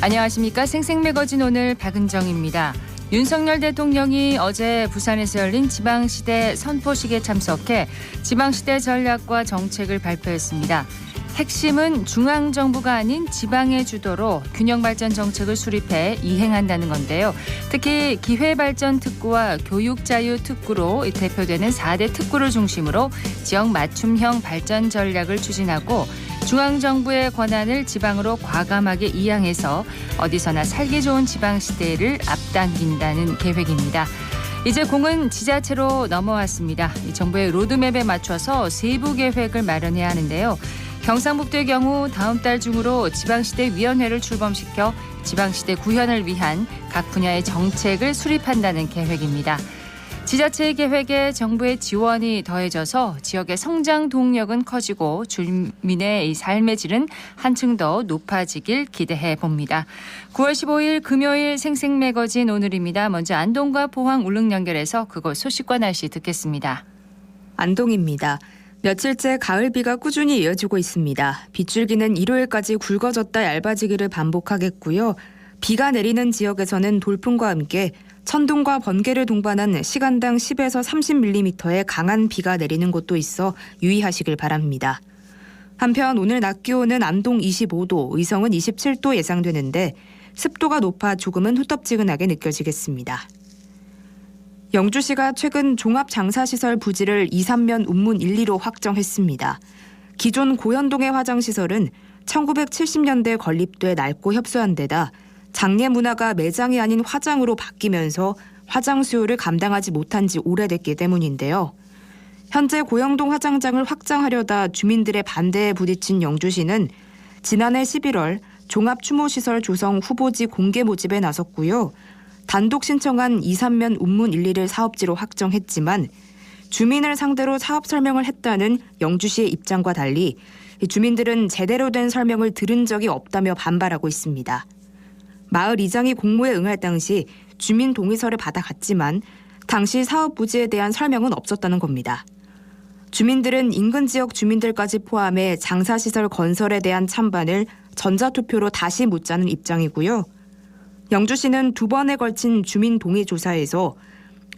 안녕하십니까. 생생매거진 오늘 박은정입니다. 윤석열 대통령이 어제 부산에서 열린 지방시대 선포식에 참석해 지방시대 전략과 정책을 발표했습니다. 핵심은 중앙정부가 아닌 지방의 주도로 균형발전 정책을 수립해 이행한다는 건데요. 특히 기회발전특구와 교육자유특구로 대표되는 4대 특구를 중심으로 지역 맞춤형 발전 전략을 추진하고 중앙정부의 권한을 지방으로 과감하게 이양해서 어디서나 살기 좋은 지방시대를 앞당긴다는 계획입니다. 이제 공은 지자체로 넘어왔습니다. 이 정부의 로드맵에 맞춰서 세부 계획을 마련해야 하는데요. 경상북도의 경우 다음 달 중으로 지방시대위원회를 출범시켜 지방시대 구현을 위한 각 분야의 정책을 수립한다는 계획입니다. 지자체의 계획에 정부의 지원이 더해져서 지역의 성장 동력은 커지고 주민의 삶의 질은 한층 더 높아지길 기대해 봅니다. 9월 15일 금요일 생생매거진 오늘입니다. 먼저 안동과 포항 울릉 연결해서 그곳 소식과 날씨 듣겠습니다. 안동입니다. 며칠째 가을비가 꾸준히 이어지고 있습니다. 빗줄기는 일요일까지 굵어졌다 얇아지기를 반복하겠고요. 비가 내리는 지역에서는 돌풍과 함께 천둥과 번개를 동반한 시간당 10에서 30mm의 강한 비가 내리는 곳도 있어 유의하시길 바랍니다. 한편 오늘 낮 기온은 안동 25도, 의성은 27도 예상되는데 습도가 높아 조금은 후텁지근하게 느껴지겠습니다. 영주시가 최근 종합장사시설 부지를 2, 3면 운문 1, 2로 확정했습니다. 기존 고현동의 화장시설은 1970년대 건립돼 낡고 협소한 데다 장례 문화가 매장이 아닌 화장으로 바뀌면서 화장 수요를 감당하지 못한 지 오래됐기 때문인데요. 현재 고영동 화장장을 확장하려다 주민들의 반대에 부딪힌 영주시는 지난해 11월 종합추모시설 조성 후보지 공개 모집에 나섰고요. 단독 신청한 2, 3면 운문 1, 2를 사업지로 확정했지만 주민을 상대로 사업 설명을 했다는 영주시의 입장과 달리 주민들은 제대로 된 설명을 들은 적이 없다며 반발하고 있습니다. 마을 이장이 공모에 응할 당시 주민 동의서를 받아갔지만 당시 사업 부지에 대한 설명은 없었다는 겁니다. 주민들은 인근 지역 주민들까지 포함해 장사시설 건설에 대한 찬반을 전자투표로 다시 묻자는 입장이고요. 영주시는 2번에 걸친 주민 동의 조사에서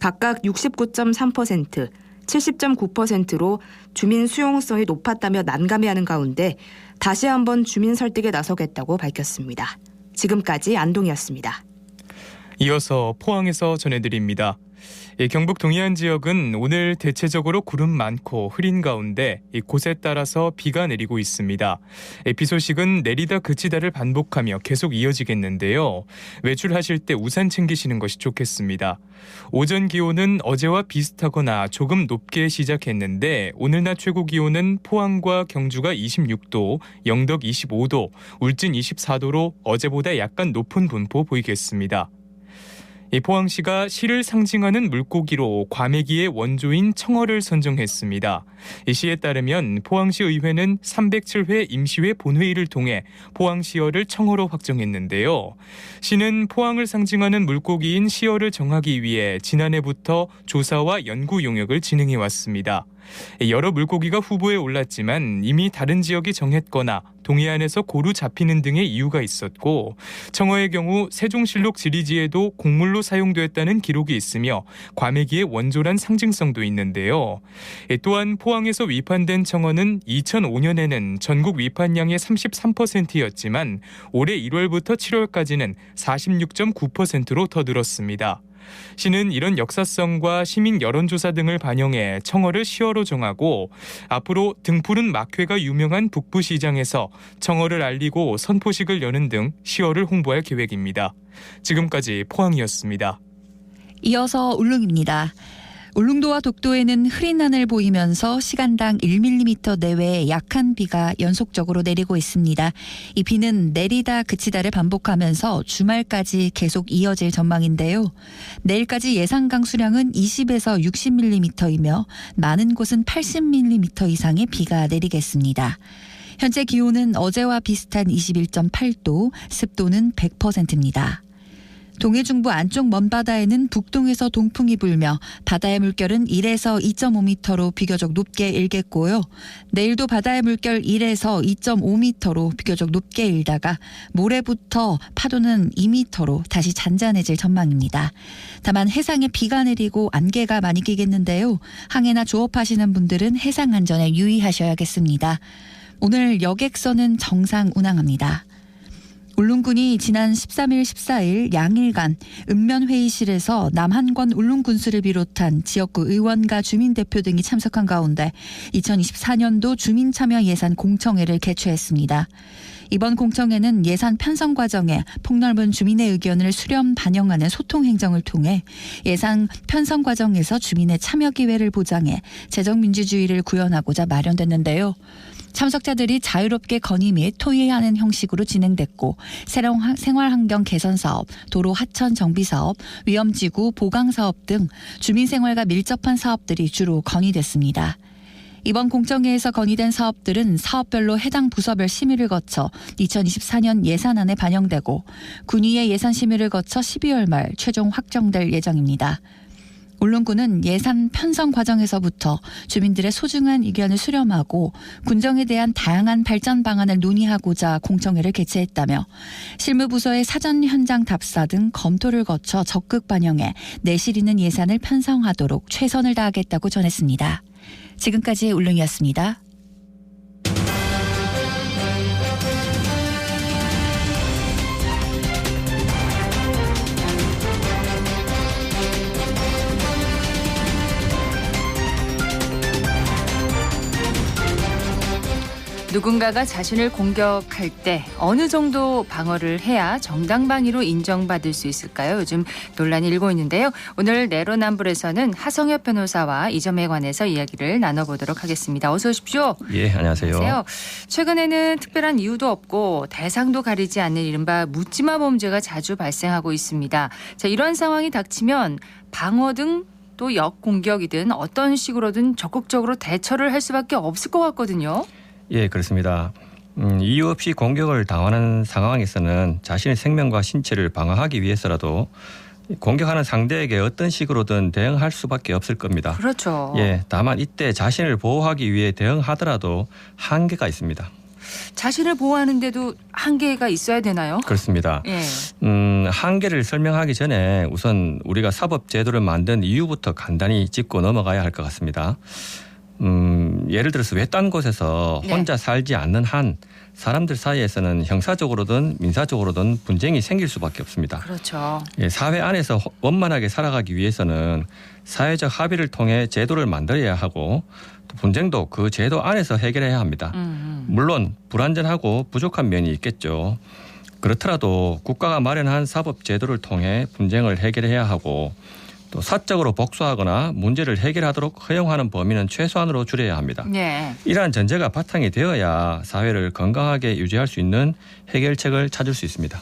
각각 69.3%, 70.9%로 주민 수용성이 높았다며 난감해하는 가운데 다시 한번 주민 설득에 나서겠다고 밝혔습니다. 지금까지 안동이었습니다. 이어서 포항에서 전해드립니다. 경북 동해안 지역은 오늘 대체적으로 구름 많고 흐린 가운데 곳에 따라서 비가 내리고 있습니다. 비 소식은 내리다 그치다를 반복하며 계속 이어지겠는데요. 외출하실 때 우산 챙기시는 것이 좋겠습니다. 오전 기온은 어제와 비슷하거나 조금 높게 시작했는데 오늘 낮 최고 기온은 포항과 경주가 26도, 영덕 25도, 울진 24도로 어제보다 약간 높은 분포 보이겠습니다. 포항시가 시를 상징하는 물고기로 과메기의 원조인 청어를 선정했습니다. 이 시에 따르면 포항시 의회는 307회 임시회 본회의를 통해 포항시어를 청어로 확정했는데요. 시는 포항을 상징하는 물고기인 시어를 정하기 위해 지난해부터 조사와 연구 용역을 진행해 왔습니다. 여러 물고기가 후보에 올랐지만 이미 다른 지역이 정했거나 동해안에서 고루 잡히는 등의 이유가 있었고 청어의 경우 세종실록 지리지에도 곡물로 사용됐다는 기록이 있으며 과메기의 원조란 상징성도 있는데요. 또한 포항에서 위판된 청어는 2005년에는 전국 위판량의 33%였지만 올해 1월부터 7월까지는 46.9%로 더 늘었습니다. 시는 이런 역사성과 시민 여론조사 등을 반영해 청어를 시어로 정하고 앞으로 등푸른 막회가 유명한 북부시장에서 청어를 알리고 선포식을 여는 등 시어를 홍보할 계획입니다. 지금까지 포항이었습니다. 이어서 울릉입니다. 울릉도와 독도에는 흐린 하늘 보이면서 시간당 1mm 내외의 약한 비가 연속적으로 내리고 있습니다. 이 비는 내리다 그치다를 반복하면서 주말까지 계속 이어질 전망인데요. 내일까지 예상 강수량은 20에서 60mm이며 많은 곳은 80mm 이상의 비가 내리겠습니다. 현재 기온은 어제와 비슷한 21.8도, 습도는 100%입니다. 동해 중부 안쪽 먼바다에는 북동에서 동풍이 불며 바다의 물결은 1에서 2.5m로 비교적 높게 일겠고요. 내일도 바다의 물결 1에서 2.5m로 비교적 높게 일다가 모레부터 파도는 2m로 다시 잔잔해질 전망입니다. 다만 해상에 비가 내리고 안개가 많이 끼겠는데요. 항해나 조업하시는 분들은 해상 안전에 유의하셔야겠습니다. 오늘 여객선은 정상 운항합니다. 울릉군이 지난 13일, 14일 양일간 읍면회의실에서 남한권 울릉군수를 비롯한 지역구 의원과 주민대표 등이 참석한 가운데 2024년도 주민참여 예산 공청회를 개최했습니다. 이번 공청회는 예산 편성 과정에 폭넓은 주민의 의견을 수렴 반영하는 소통 행정을 통해 예산 편성 과정에서 주민의 참여 기회를 보장해 재정민주주의를 구현하고자 마련됐는데요. 참석자들이 자유롭게 건의 및 토의하는 형식으로 진행됐고 새로운 생활환경 개선 사업, 도로 하천 정비 사업, 위험지구 보강 사업 등 주민생활과 밀접한 사업들이 주로 건의됐습니다. 이번 공청회에서 건의된 사업들은 사업별로 해당 부서별 심의를 거쳐 2024년 예산안에 반영되고 군의의 예산 심의를 거쳐 12월 말 최종 확정될 예정입니다. 울릉군은 예산 편성 과정에서부터 주민들의 소중한 의견을 수렴하고 군정에 대한 다양한 발전 방안을 논의하고자 공청회를 개최했다며 실무부서의 사전 현장 답사 등 검토를 거쳐 적극 반영해 내실 있는 예산을 편성하도록 최선을 다하겠다고 전했습니다. 지금까지 울릉이었습니다. 누군가가 자신을 공격할 때 어느 정도 방어를 해야 정당방위로 인정받을 수 있을까요? 요즘 논란이 일고 있는데요. 오늘 내로남불에서는 하성엽 변호사와 이 점에 관해서 이야기를 나눠보도록 하겠습니다. 어서 오십시오. 예, 안녕하세요. 안녕하세요. 최근에는 특별한 이유도 없고 대상도 가리지 않는 이른바 묻지마 범죄가 자주 발생하고 있습니다. 자, 이런 상황이 닥치면 방어 등 또 역공격이든 어떤 식으로든 적극적으로 대처를 할 수밖에 없을 것 같거든요. 예, 그렇습니다. 이유 없이 공격을 당하는 상황에서는 자신의 생명과 신체를 방어하기 위해서라도 공격하는 상대에게 어떤 식으로든 대응할 수밖에 없을 겁니다. 그렇죠. 예, 다만 이때 자신을 보호하기 위해 대응하더라도 한계가 있습니다. 자신을 보호하는데도 한계가 있어야 되나요? 그렇습니다. 예. 한계를 설명하기 전에 우선 우리가 사법제도를 만든 이유부터 간단히 짚고 넘어가야 할 것 같습니다. 예를 들어서 외딴 곳에서 혼자 살지 않는 한 사람들 사이에서는 형사적으로든 민사적으로든 분쟁이 생길 수밖에 없습니다. 그렇죠. 예, 사회 안에서 원만하게 살아가기 위해서는 사회적 합의를 통해 제도를 만들어야 하고 또 분쟁도 그 제도 안에서 해결해야 합니다. 물론 불완전하고 부족한 면이 있겠죠. 그렇더라도 국가가 마련한 사법 제도를 통해 분쟁을 해결해야 하고 또 사적으로 복수하거나 문제를 해결하도록 허용하는 범위는 최소한으로 줄여야 합니다. 네. 이러한 전제가 바탕이 되어야 사회를 건강하게 유지할 수 있는 해결책을 찾을 수 있습니다.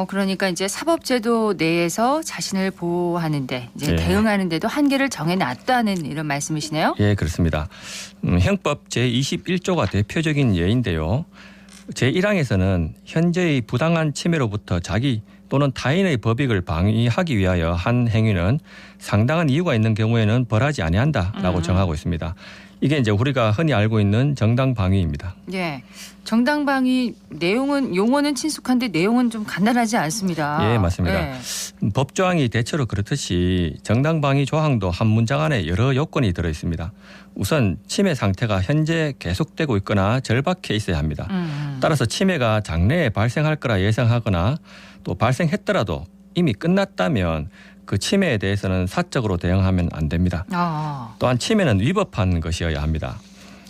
그러니까 이제 사법제도 내에서 자신을 보호하는데 이제 예. 대응하는데도 한계를 정해놨다는 이런 말씀이시네요. 예, 그렇습니다. 형법 제21조가 대표적인 예인데요. 제1항에서는 현재의 부당한 침해로부터 자기 또는 타인의 법익을 방위하기 위하여 한 행위는 상당한 이유가 있는 경우에는 벌하지 아니한다라고 정하고 있습니다. 이게 이제 우리가 흔히 알고 있는 정당방위입니다. 예. 정당방위 내용은 용어는 친숙한데 내용은 좀 간단하지 않습니다. 예, 맞습니다. 예. 법조항이 대체로 그렇듯이 정당방위 조항도 한 문장 안에 여러 요건이 들어 있습니다. 우선 침해 상태가 현재 계속되고 있거나 절박해 있어야 합니다. 따라서 침해가 장래에 발생할 거라 예상하거나 또 발생했더라도 이미 끝났다면 그 침해에 대해서는 사적으로 대응하면 안 됩니다. 또한 침해는 위법한 것이어야 합니다.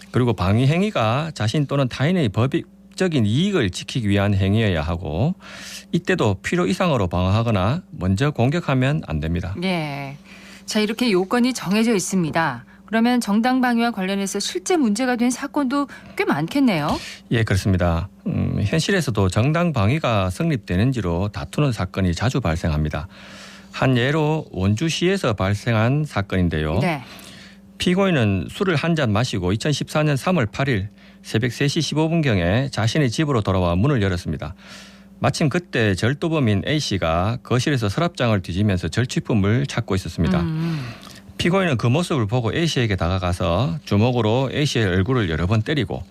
그리고 방위 행위가 자신 또는 타인의 법적인 이익을 지키기 위한 행위여야 하고 이때도 필요 이상으로 방어하거나 먼저 공격하면 안 됩니다. 예. 자, 이렇게 요건이 정해져 있습니다. 그러면 정당방위와 관련해서 실제 문제가 된 사건도 꽤 많겠네요. 예, 그렇습니다. 현실에서도 정당방위가 성립되는지로 다투는 사건이 자주 발생합니다. 한 예로 원주시에서 발생한 사건인데요. 네. 피고인은 술을 한 잔 마시고 2014년 3월 8일 새벽 3시 15분경에 자신의 집으로 돌아와 문을 열었습니다. 마침 그때 절도범인 A씨가 거실에서 서랍장을 뒤지면서 절취품을 찾고 있었습니다. 피고인은 그 모습을 보고 A씨에게 다가가서 주먹으로 A씨의 얼굴을 여러 번 때리고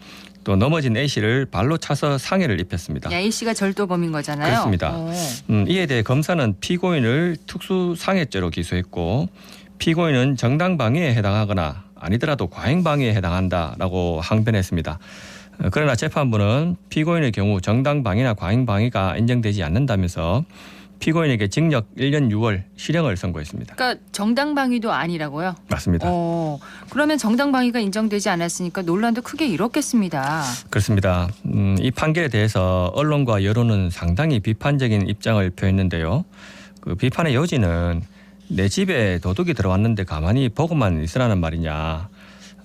또 넘어진 A씨를 발로 차서 상해를 입혔습니다. A씨가 절도범인 거잖아요. 그렇습니다. 이에 대해 검사는 피고인을 특수상해죄로 기소했고 피고인은 정당방위에 해당하거나 아니더라도 과잉방위에 해당한다라고 항변했습니다. 그러나 재판부는 피고인의 경우 정당방위나 과잉방위가 인정되지 않는다면서 피고인에게 징역 1년 6월 실형을 선고했습니다. 그러니까 정당방위도 아니라고요? 맞습니다. 그러면 정당방위가 인정되지 않았으니까 논란도 크게 일었겠습니다. 그렇습니다. 이 판결에 대해서 언론과 여론은 상당히 비판적인 입장을 표했는데요. 그 비판의 요지는 내 집에 도둑이 들어왔는데 가만히 보고만 있으라는 말이냐.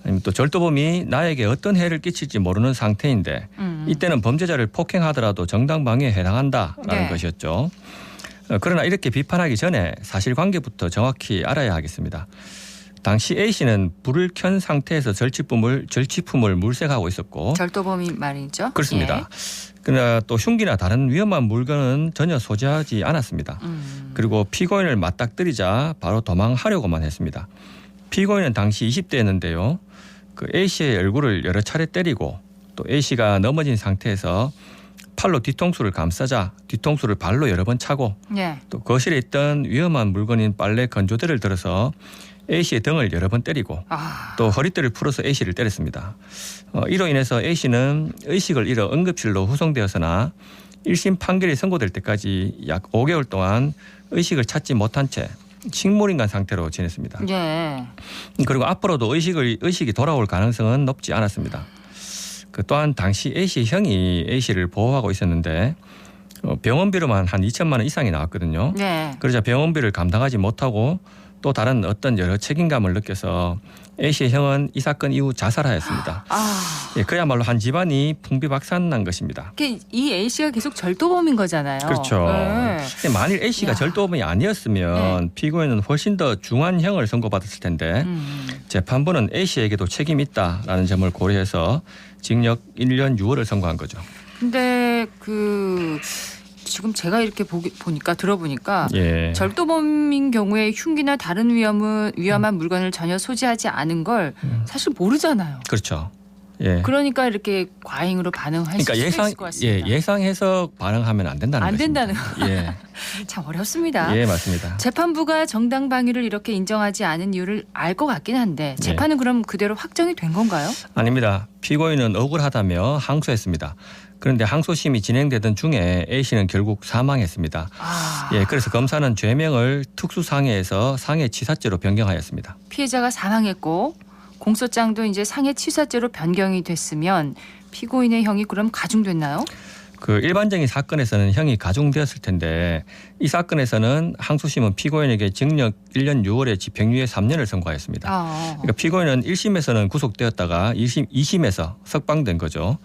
아니면 또 절도범이 나에게 어떤 해를 끼칠지 모르는 상태인데 이때는 범죄자를 폭행하더라도 정당방위에 해당한다라는 것이었죠. 그러나 이렇게 비판하기 전에 사실관계부터 정확히 알아야 하겠습니다. 당시 A씨는 불을 켠 상태에서 절취품을 물색하고 있었고 절도범이 말이죠. 그렇습니다. 예. 그러나 또 흉기나 다른 위험한 물건은 전혀 소지하지 않았습니다. 그리고 피고인을 맞닥뜨리자 바로 도망하려고만 했습니다. 피고인은 당시 20대였는데요. 그 A씨의 얼굴을 여러 차례 때리고 또 A씨가 넘어진 상태에서 팔로 뒤통수를 감싸자 뒤통수를 발로 여러 번 차고 예. 또 거실에 있던 위험한 물건인 빨래 건조대를 들어서 A씨의 등을 여러 번 때리고 또 허리띠를 풀어서 A씨를 때렸습니다. 이로 인해서 A씨는 의식을 잃어 응급실로 후송되었으나 1심 판결이 선고될 때까지 약 5개월 동안 의식을 찾지 못한 채 식물인간 상태로 지냈습니다. 예. 그리고 앞으로도 의식이 돌아올 가능성은 높지 않았습니다. 그 또한 당시 A씨 형이 A씨를 보호하고 있었는데 병원비로만 한 2천만 원 이상이 나왔거든요. 예. 그러자 병원비를 감당하지 못하고 또 다른 어떤 여러 책임감을 느껴서 A씨의 형은 이 사건 이후 자살하였습니다. 예, 그야말로 한 집안이 풍비박산난 것입니다. 이 A씨가 계속 절도범인 거잖아요. 그렇죠. 네. 만일 A씨가 절도범이 아니었으면 피고인은 훨씬 더 중한 형을 선고받았을 텐데 재판부는 A씨에게도 책임이 있다라는 점을 고려해서 징역 1년 6월을 선고한 거죠. 근데 지금 제가 이렇게 들어보니까 예. 절도범인 경우에 흉기나 다른 위험한 물건을 전혀 소지하지 않은 걸 사실 모르잖아요. 그렇죠. 예. 그러니까 이렇게 과잉으로 반응할 수 있을 것 같습니다. 예상해서 반응하면 안 된다는 안 것입니다. 된다는 거. 예. 참 어렵습니다. 예, 맞습니다. 재판부가 정당방위를 이렇게 인정하지 않은 이유를 알 것 같긴 한데 재판은 그럼 그대로 확정이 된 건가요? 아닙니다. 피고인은 억울하다며 항소했습니다. 그런데 항소심이 진행되던 중에 A씨는 결국 사망했습니다. 예, 그래서 검사는 죄명을 특수상해에서 상해치사죄로 변경하였습니다. 피해자가 사망했고 공소장도 이제 상해치사죄로 변경이 됐으면 피고인의 형이 그럼 가중됐나요? 그 일반적인 사건에서는 형이 가중되었을 텐데 이 사건에서는 항소심은 피고인에게 징역 1년 6월에 집행유예 3년을 선고하였습니다. 그러니까 피고인은 1심에서는 구속되었다가 2심에서 석방된 거죠.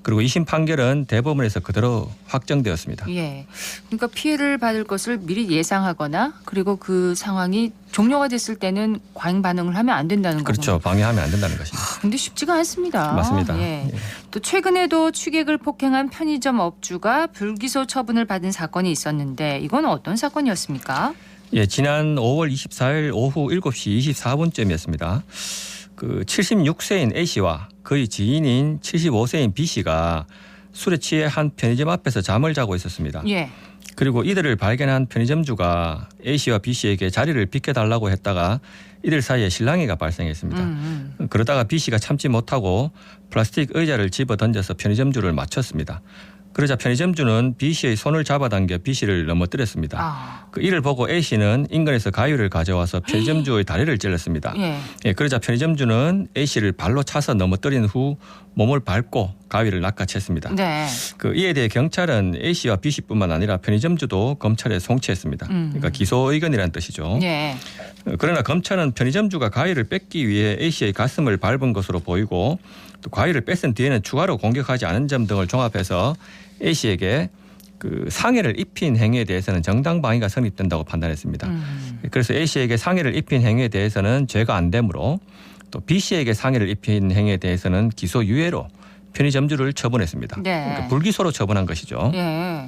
그리고 2심 판결은 대법원에서 그대로 확정되었습니다. 예. 그러니까 피해를 받을 것을 미리 예상하거나 그리고 그 상황이 종료가 됐을 때는 과잉 반응을 하면 안 된다는 거죠. 그렇죠. 방해하면 안 된다는 것입니다. 근데 쉽지가 않습니다. 맞습니다. 예. 예. 또 최근에도 취객을 폭행한 편의점 업주가 불기소 처분을 받은 사건이 있었는데 이건 어떤 사건이었습니까? 예, 지난 5월 24일 오후 7시 24분쯤이었습니다. 그 76세인 A씨와 그의 지인인 75세인 B씨가 술에 취해 한 편의점 앞에서 잠을 자고 있었습니다. 예. 그리고 이들을 발견한 편의점주가 A씨와 B씨에게 자리를 비켜달라고 했다가 이들 사이에 실랑이가 발생했습니다. 그러다가 B씨가 참지 못하고 플라스틱 의자를 집어 던져서 편의점주를 맞췄습니다. 그러자 편의점주는 B씨의 손을 잡아당겨 B씨를 넘어뜨렸습니다. 그 이를 보고 A씨는 인근에서 가위를 가져와서 편의점주의 다리를 찔렀습니다. 예, 그러자 편의점주는 A씨를 발로 차서 넘어뜨린 후 몸을 밟고 가위를 낚아챘습니다. 네. 그 이에 대해 경찰은 A씨와 B씨뿐만 아니라 편의점주도 검찰에 송치했습니다. 그러니까 기소 의견이라는 뜻이죠. 예. 그러나 검찰은 편의점주가 가위를 뺏기 위해 A씨의 가슴을 밟은 것으로 보이고 또 가위를 뺏은 뒤에는 추가로 공격하지 않은 점 등을 종합해서 A씨에게 그 상해를 입힌 행위에 대해서는 정당방위가 성립된다고 판단했습니다. 그래서 A씨에게 상해를 입힌 행위에 대해서는 죄가 안 되므로 또 B씨에게 상해를 입힌 행위에 대해서는 기소유예로 편의점주를 처분했습니다. 네. 그러니까 불기소로 처분한 것이죠. 예.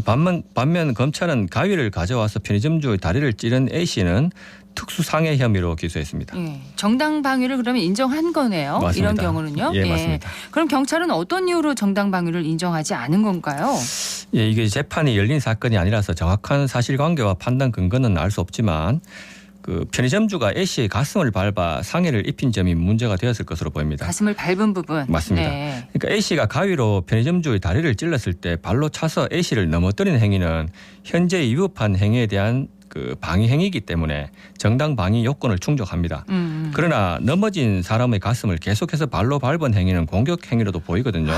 반면 검찰은 가위를 가져와서 편의점주의 다리를 찌른 A씨는 특수상해 혐의로 기소했습니다. 예. 정당방위를 그러면 인정한 거네요. 맞습니다. 이런 경우는요. 예, 맞습니다. 그럼 경찰은 어떤 이유로 정당방위를 인정하지 않은 건가요? 예, 이게 재판이 열린 사건이 아니라서 정확한 사실관계와 판단 근거는 알 수 없지만 그 편의점주가 A씨의 가슴을 밟아 상해를 입힌 점이 문제가 되었을 것으로 보입니다. 가슴을 밟은 부분. 맞습니다. 네. 그러니까 A씨가 가위로 편의점주의 다리를 찔렀을 때 발로 차서 A씨를 넘어뜨리는 행위는 현재 위법한 행위에 대한 그 방위 행위이기 때문에 정당 방위 요건을 충족합니다. 그러나 넘어진 사람의 가슴을 계속해서 발로 밟은 행위는 공격 행위로도 보이거든요.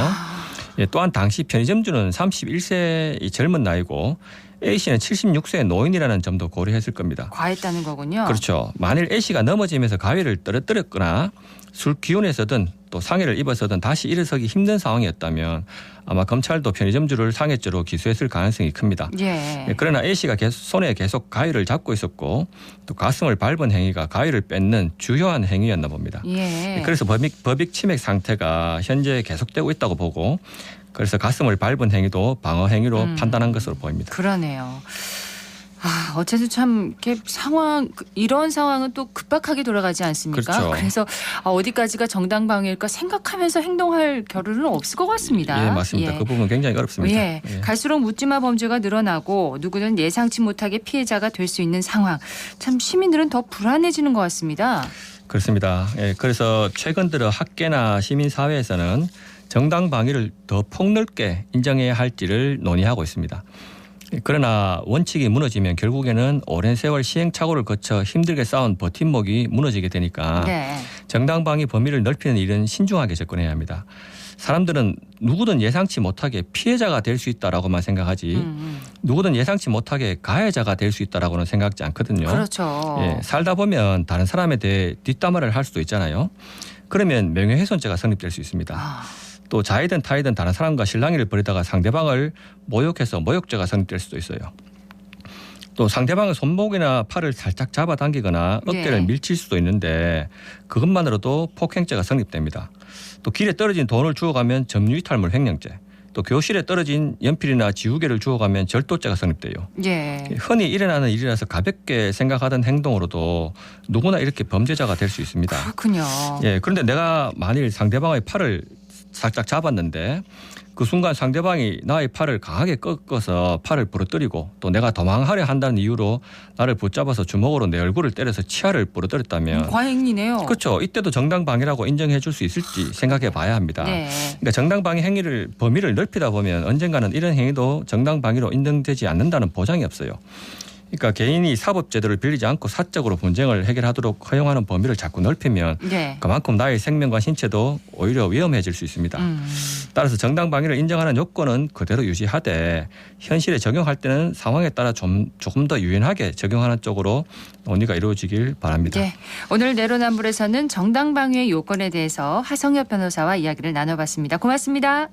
예, 또한 당시 편의점주는 31세의 젊은 나이고 A씨는 76세의 노인이라는 점도 고려했을 겁니다. 과했다는 거군요. 그렇죠. 만일 A씨가 넘어지면서 가위를 떨어뜨렸거나 술 기운에서든 또 상해를 입어서든 다시 일어서기 힘든 상황이었다면 아마 검찰도 편의점주를 상해죄로 기소했을 가능성이 큽니다. 예. 그러나 A씨가 손에 계속 가위를 잡고 있었고 또 가슴을 밟은 행위가 가위를 뺏는 주요한 행위였나 봅니다. 예. 그래서 법익 침해 상태가 현재 계속되고 있다고 보고 그래서 가슴을 밟은 행위도 방어 행위로 판단한 것으로 보입니다. 그러네요. 어쨌든 참 이렇게 이런 상황은 또 급박하게 돌아가지 않습니까? 그렇죠. 그래서 어디까지가 정당방위일까 생각하면서 행동할 겨를은 없을 것 같습니다. 예, 맞습니다. 예. 그 부분은 굉장히 어렵습니다. 예. 갈수록 묻지마 범죄가 늘어나고 누구든 예상치 못하게 피해자가 될 수 있는 상황. 참 시민들은 더 불안해지는 것 같습니다. 그렇습니다. 예, 그래서 최근 들어 학계나 시민사회에서는 정당 방위를 더 폭넓게 인정해야 할지를 논의하고 있습니다. 그러나 원칙이 무너지면 결국에는 오랜 세월 시행착오를 거쳐 힘들게 쌓은 버팀목이 무너지게 되니까 네. 정당 방위 범위를 넓히는 일은 신중하게 접근해야 합니다. 사람들은 누구든 예상치 못하게 피해자가 될 수 있다라고만 생각하지 누구든 예상치 못하게 가해자가 될 수 있다라고는 생각지 않거든요. 그렇죠. 예, 살다 보면 다른 사람에 대해 뒷담화를 할 수도 있잖아요. 그러면 명예훼손죄가 성립될 수 있습니다. 또 자이든 타이든 다른 사람과 실랑이를 벌이다가 상대방을 모욕해서 모욕죄가 성립될 수도 있어요. 또 상대방의 손목이나 팔을 살짝 잡아당기거나 어깨를 네. 밀칠 수도 있는데 그것만으로도 폭행죄가 성립됩니다. 또 길에 떨어진 돈을 주워가면 점유이탈물 횡령죄, 또 교실에 떨어진 연필이나 지우개를 주워가면 절도죄가 성립돼요. 예. 흔히 일어나는 일이라서 가볍게 생각하던 행동으로도 누구나 이렇게 범죄자가 될 수 있습니다. 그렇군요. 예, 그런데 내가 만일 상대방의 팔을 살짝 잡았는데 그 순간 상대방이 나의 팔을 강하게 꺾어서 팔을 부러뜨리고 또 내가 도망하려 한다는 이유로 나를 붙잡아서 주먹으로 내 얼굴을 때려서 치아를 부러뜨렸다면 과잉이네요. 그렇죠. 이때도 정당방위라고 인정해 줄 수 있을지 생각해 봐야 합니다. 네. 그러니까 정당방위 행위를 범위를 넓히다 보면 언젠가는 이런 행위도 정당방위로 인정되지 않는다는 보장이 없어요. 그러니까 개인이 사법제도를 빌리지 않고 사적으로 분쟁을 해결하도록 허용하는 범위를 자꾸 넓히면 네. 그만큼 나의 생명과 신체도 오히려 위험해질 수 있습니다. 따라서 정당방위를 인정하는 요건은 그대로 유지하되 현실에 적용할 때는 상황에 따라 조금 더 유연하게 적용하는 쪽으로 논의가 이루어지길 바랍니다. 네. 오늘 내로남불에서는 정당방위의 요건에 대해서 하성엽 변호사와 이야기를 나눠봤습니다. 고맙습니다.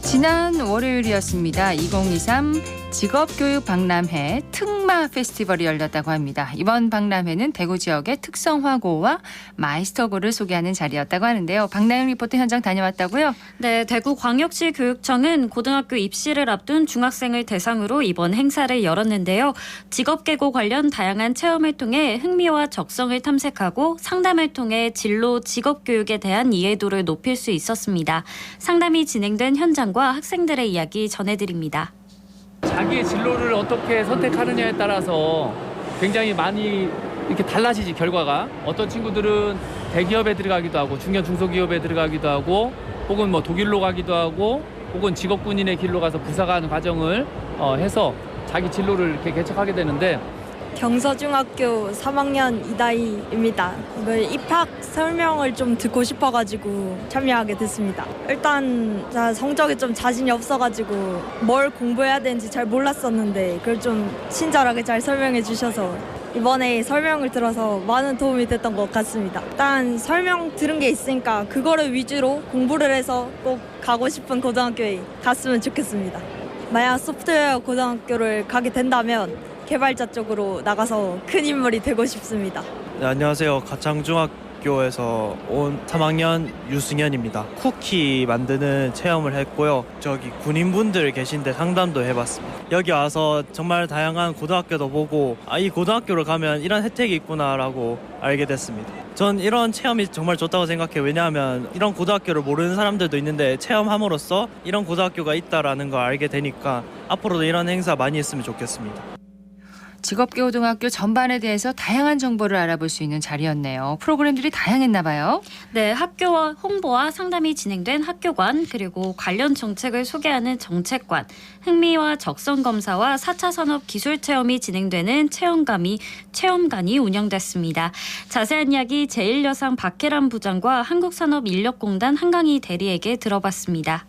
지난 월요일이었습니다. 2023 직업교육 박람회 특마 페스티벌이 열렸다고 합니다. 이번 박람회는 대구 지역의 특성화고와 마이스터고를 소개하는 자리였다고 하는데요. 박나영 리포터 현장 다녀왔다고요? 네, 대구광역시 교육청은 고등학교 입시를 앞둔 중학생을 대상으로 이번 행사를 열었는데요. 직업계고 관련 다양한 체험을 통해 흥미와 적성을 탐색하고 상담을 통해 진로 직업교육에 대한 이해도를 높일 수 있었습니다. 상담이 진행된 현장과 학생들의 이야기 전해드립니다. 자기의 진로를 어떻게 선택하느냐에 따라서 굉장히 많이 이렇게 달라지지 결과가. 어떤 친구들은 대기업에 들어가기도 하고 중견 중소기업에 들어가기도 하고 혹은 뭐 독일로 가기도 하고 혹은 직업군인의 길로 가서 부사 가는 과정을 해서 자기 진로를 이렇게 개척하게 되는데 경서중학교 3학년 이다희입니다. 입학 설명을 좀 듣고 싶어가지고 참여하게 됐습니다. 일단 성적에 좀 자신이 없어가지고 뭘 공부해야 되는지 잘 몰랐었는데 그걸 좀 친절하게 잘 설명해 주셔서 이번에 설명을 들어서 많은 도움이 됐던 것 같습니다. 일단 설명 들은 게 있으니까 그거를 위주로 공부를 해서 꼭 가고 싶은 고등학교에 갔으면 좋겠습니다. 만약 소프트웨어 고등학교를 가게 된다면 개발자 쪽으로 나가서 큰 인물이 되고 싶습니다. 네, 안녕하세요. 가창중학교에서 온 3학년 유승현입니다. 쿠키 만드는 체험을 했고요. 저기 군인분들 계신데 상담도 해봤습니다. 여기 와서 정말 다양한 고등학교도 보고 이 고등학교를 가면 이런 혜택이 있구나라고 알게 됐습니다. 전 이런 체험이 정말 좋다고 생각해요. 왜냐하면 이런 고등학교를 모르는 사람들도 있는데 체험함으로써 이런 고등학교가 있다라는 걸 알게 되니까 앞으로도 이런 행사 많이 했으면 좋겠습니다. 직업계고등학교 전반에 대해서 다양한 정보를 알아볼 수 있는 자리였네요. 프로그램들이 다양했나 봐요. 네, 학교와 홍보와 상담이 진행된 학교관, 그리고 관련 정책을 소개하는 정책관, 흥미와 적성 검사와 4차 산업 기술 체험이 진행되는 체험관이 운영됐습니다. 자세한 이야기 제1여상 박혜란 부장과 한국산업인력공단 한강희 대리에게 들어봤습니다.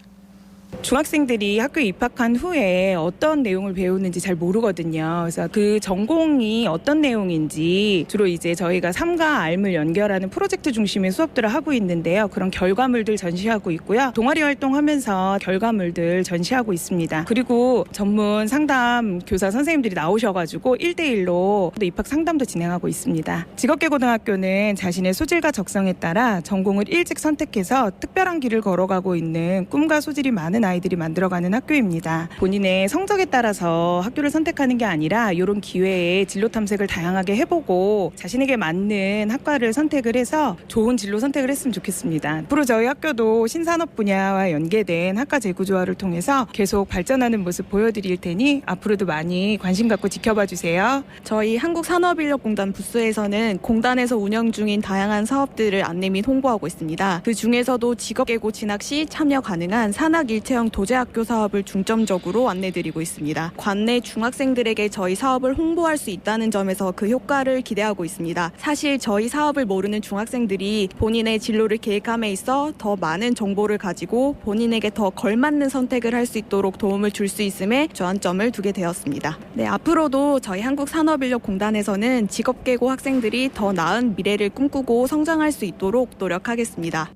중학생들이 학교에 입학한 후에 어떤 내용을 배우는지 잘 모르거든요. 그래서 그 전공이 어떤 내용인지 주로 이제 저희가 삶과 삶을 연결하는 프로젝트 중심의 수업들을 하고 있는데요. 그런 결과물들 전시하고 있고요. 동아리 활동하면서 결과물들 전시하고 있습니다. 그리고 전문 상담 교사 선생님들이 나오셔가지고 1대1로 입학 상담도 진행하고 있습니다. 직업계고등학교는 자신의 소질과 적성에 따라 전공을 일찍 선택해서 특별한 길을 걸어가고 있는 꿈과 소질이 많은 아이들이 만들어가는 학교입니다. 본인의 성적에 따라서 학교를 선택하는 게 아니라 이런 기회에 진로 탐색을 다양하게 해보고 자신에게 맞는 학과를 선택을 해서 좋은 진로 선택을 했으면 좋겠습니다. 앞으로 저희 학교도 신산업 분야와 연계된 학과 재구조화를 통해서 계속 발전하는 모습 보여드릴 테니 앞으로도 많이 관심 갖고 지켜봐 주세요. 저희 한국산업인력공단 부스에서는 공단에서 운영 중인 다양한 사업들을 안내 및 홍보하고 있습니다. 그 중에서도 직업계고 진학 시 참여 가능한 산학일체형 도제학교 사업을 중점적으로 안내드리고 있습니다. 관내 중학생들에게 저희 사업을 홍보할 수 있다는 점에서 그 효과를 기대하고 있습니다. 사실 저희 사업을 모르는 중학생들이 본인의 진로를 계획함에 있어 더 많은 정보를 가지고 본인에게 더 걸맞는 선택을 할 수 있도록 도움을 줄 수 있음에 주안점을 두게 되었습니다. 네, 앞으로도 저희 한국산업인력공단에서는 직업계고 학생들이 더 나은 미래를 꿈꾸고 성장할 수 있도록 노력하겠습니다.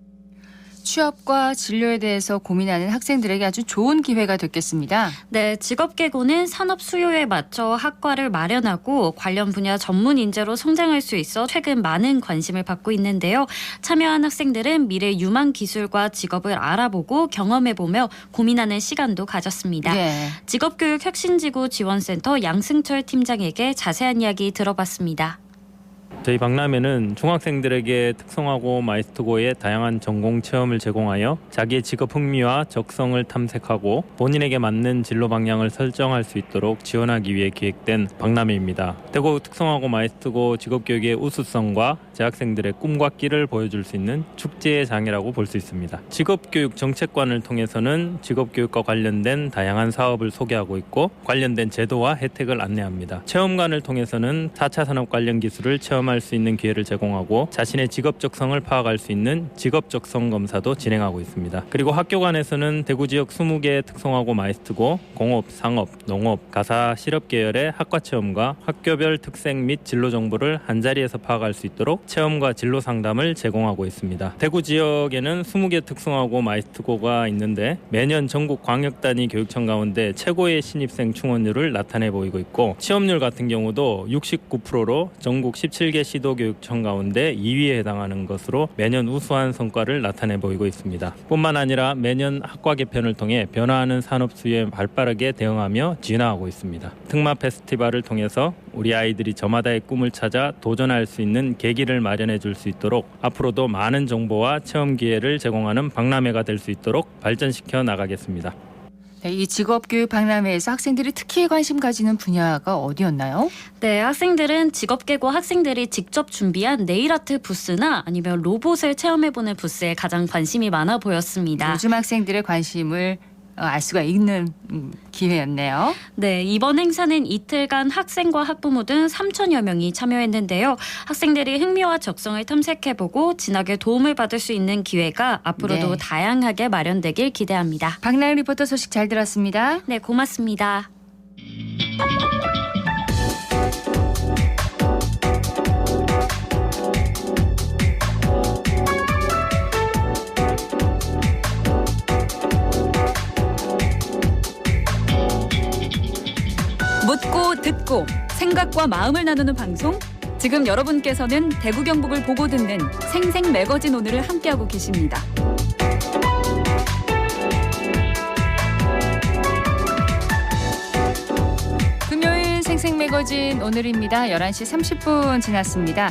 취업과 진로에 대해서 고민하는 학생들에게 아주 좋은 기회가 됐겠습니다. 네, 직업계고는 산업 수요에 맞춰 학과를 마련하고 관련 분야 전문 인재로 성장할 수 있어 최근 많은 관심을 받고 있는데요. 참여한 학생들은 미래 유망 기술과 직업을 알아보고 경험해보며 고민하는 시간도 가졌습니다. 네. 직업교육혁신지구 지원센터 양승철 팀장에게 자세한 이야기 들어봤습니다. 저희 박람회는 중학생들에게 특성화고 마이스터고의 다양한 전공 체험을 제공하여 자기의 직업 흥미와 적성을 탐색하고 본인에게 맞는 진로 방향을 설정할 수 있도록 지원하기 위해 기획된 박람회입니다. 대구 특성화고 마이스터고 직업교육의 우수성과 재학생들의 꿈과 끼를 보여줄 수 있는 축제의 장이라고 볼 수 있습니다. 직업교육 정책관을 통해서는 직업교육과 관련된 다양한 사업을 소개하고 있고 관련된 제도와 혜택을 안내합니다. 체험관을 통해서는 4차 산업 관련 기술을 체험할 수 있는 기회를 제공하고 자신의 직업 적성을 파악할 수 있는 직업 적성 검사도 진행하고 있습니다. 그리고 학교관에서는 대구 지역 20개 특성화고 마이스터고 공업, 상업, 농업, 가사, 실업 계열의 학과 체험과 학교별 특색 및 진로 정보를 한자리에서 파악할 수 있도록 체험과 진로 상담을 제공하고 있습니다. 대구 지역에는 20개 특성화고 마이스터고가 있는데 매년 전국 광역단위 교육청 가운데 최고의 신입생 충원율을 나타내 보이고 있고 취업률 같은 경우도 69%로 전국 17개 시도교육청 가운데 2위에 해당하는 것으로 매년 우수한 성과를 나타내 보이고 있습니다. 뿐만 아니라 매년 학과 개편을 통해 변화하는 산업 수요에 발빠르게 대응하며 진화하고 있습니다. 특마 페스티벌을 통해서 우리 아이들이 저마다의 꿈을 찾아 도전할 수 있는 계기를 마련해 줄 수 있도록 앞으로도 많은 정보와 체험 기회를 제공하는 박람회가 될 수 있도록 발전시켜 나가겠습니다. 네, 이 직업교육 박람회에서 학생들이 특히 관심 가지는 분야가 어디였나요? 네, 학생들은 직업계고 학생들이 직접 준비한 네일아트 부스나 아니면 로봇을 체험해보는 부스에 가장 관심이 많아 보였습니다. 요즘 학생들의 관심을 알 수가 있는 기회였네요. 네, 이번 행사는 이틀간 학생과 학부모 등 3천여 명이 참여했는데요. 학생들이 흥미와 적성을 탐색해보고 진학에 도움을 받을 수 있는 기회가 앞으로도 네. 다양하게 마련되길 기대합니다. 박나영 리포터 소식 잘 들었습니다. 네, 고맙습니다. 묻고 듣고 생각과 마음을 나누는 방송. 지금 여러분께서는 대구 경북을 보고 듣는 생생 매거진 오늘을 함께하고 계십니다. 금요일 생생 매거진 오늘입니다. 11시 30분 지났습니다.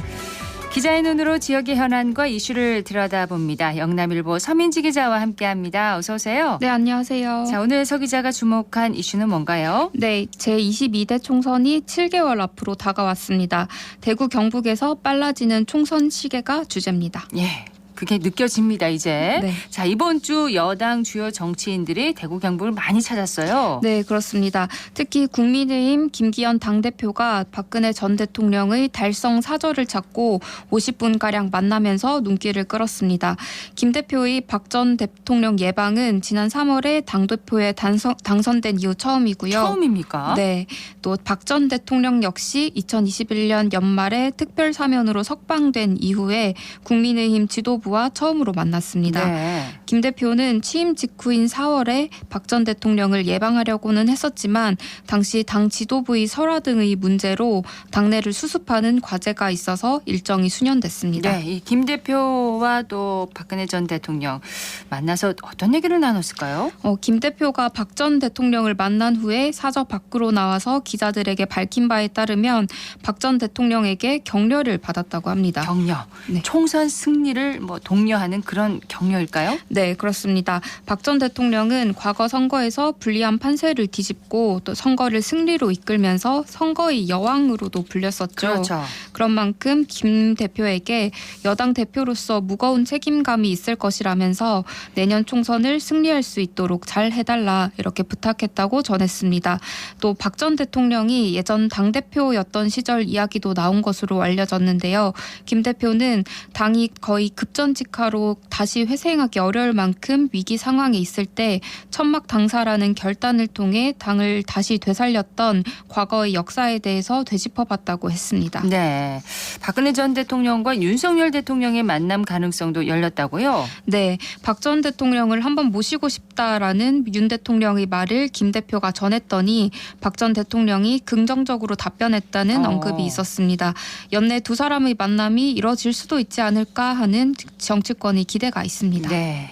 기자의 눈으로 지역의 현안과 이슈를 들여다봅니다. 영남일보 서민지 기자와 함께합니다. 어서 오세요. 네, 안녕하세요. 자, 오늘 서 기자가 주목한 이슈는 뭔가요? 네, 제22대 총선이 7개월 앞으로 다가왔습니다. 대구 경북에서 빨라지는 총선 시계가 주제입니다. 예. 그게 느껴집니다, 이제. 네. 자, 이번 주 여당 주요 정치인들이 대구 경북을 많이 찾았어요. 네, 그렇습니다. 특히 국민의힘 김기현 당대표가 박근혜 전 대통령의 달성 사절을 찾고 50분가량 만나면서 눈길을 끌었습니다. 김 대표의 박 전 대통령 예방은 지난 3월에 당대표에 당선된 이후 처음이고요. 처음입니까? 네. 또 박 전 대통령 역시 2021년 연말에 특별 사면으로 석방된 이후에 국민의힘 지도부와 처음으로 만났습니다. 네. 김 대표는 취임 직후인 4월에 박 전 대통령을 예방하려고는 했었지만 당시 당 지도부의 설화 등의 문제로 당내를 수습하는 과제가 있어서 일정이 수년됐습니다. 네, 이 김 대표와 또 박근혜 전 대통령 만나서 어떤 얘기를 나눴을까요? 김 대표가 박 전 대통령을 만난 후에 사저 밖으로 나와서 기자들에게 밝힌 바에 따르면 박 전 대통령에게 격려를 받았다고 합니다. 격려. 네. 총선 승리를 독려하는 그런 격려일까요? 네, 그렇습니다. 박 전 대통령은 과거 선거에서 불리한 판세를 뒤집고 또 선거를 승리로 이끌면서 선거의 여왕으로도 불렸었죠. 그렇죠. 그런 만큼 김 대표에게 여당 대표로서 무거운 책임감이 있을 것이라면서 내년 총선을 승리할 수 있도록 잘 해달라 이렇게 부탁했다고 전했습니다. 또 박 전 대통령이 예전 당대표였던 시절 이야기도 나온 것으로 알려졌는데요. 김 대표는 당이 거의 급전직하로 다시 회생하기 어려울 만큼 위기 상황에 있을 때 천막 당사라는 결단을 통해 당을 다시 되살렸던 과거의 역사에 대해서 되짚어봤다고 했습니다. 네, 박근혜 전 대통령과 윤석열 대통령의 만남 가능성도 열렸다고요? 네, 박 전 대통령을 한번 모시고 싶다라는 윤 대통령의 말을 김 대표가 전했더니 박 전 대통령이 긍정적으로 답변했다는 언급이 있었습니다. 연내 두 사람의 만남이 이뤄질 수도 있지 않을까 하는 정치권의 기대가 있습니다. 네.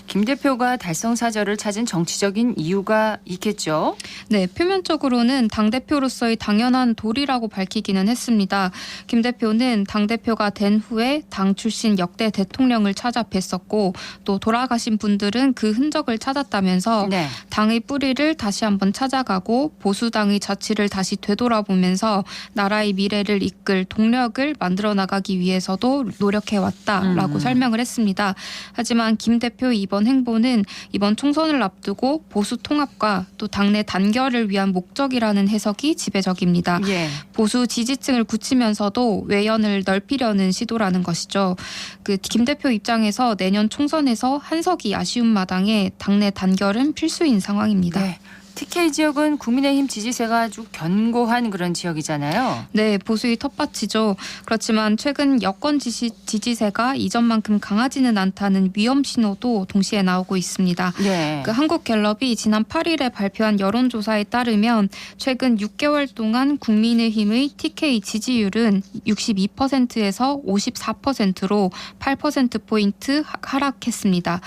김 대표가 달성 사절을 찾은 정치적인 이유가 있겠죠? 네, 표면적으로는 당대표로서의 당연한 도리라고 밝히기는 했습니다. 김 대표는 당대표가 된 후에 당 출신 역대 대통령을 찾아 뵀었고 또 돌아가신 분들은 그 흔적을 찾았다면서 네. 당의 뿌리를 다시 한번 찾아가고 보수당의 자치를 다시 되돌아보면서 나라의 미래를 이끌 동력을 만들어 나가기 위해서도 노력해왔다라고 설명을 했습니다. 하지만 김 대표 이번 행보는 이번 총선을 앞두고 보수 통합과 또 당내 단결을 위한 목적이라는 해석이 지배적입니다. 예. 보수 지지층을 굳히면서도 외연을 넓히려는 시도라는 것이죠. 김 대표 입장에서 내년 총선에서 한석이 아쉬운 마당에 당내 단결은 필수인 상황입니다. 네. TK 지역은 국민의힘 지지세가 아주 견고한 그런 지역이잖아요. 네, 보수의 텃밭이죠. 그렇지만 최근 여권 지지세가 이전만큼 강하지는 않다는 위험 신호도 동시에 나오고 있습니다. 네. 한국갤럽이 지난 8일에 발표한 여론조사에 따르면 최근 6개월 동안 국민의힘의 TK 지지율은 62%에서 54%로 8%포인트 하락했습니다.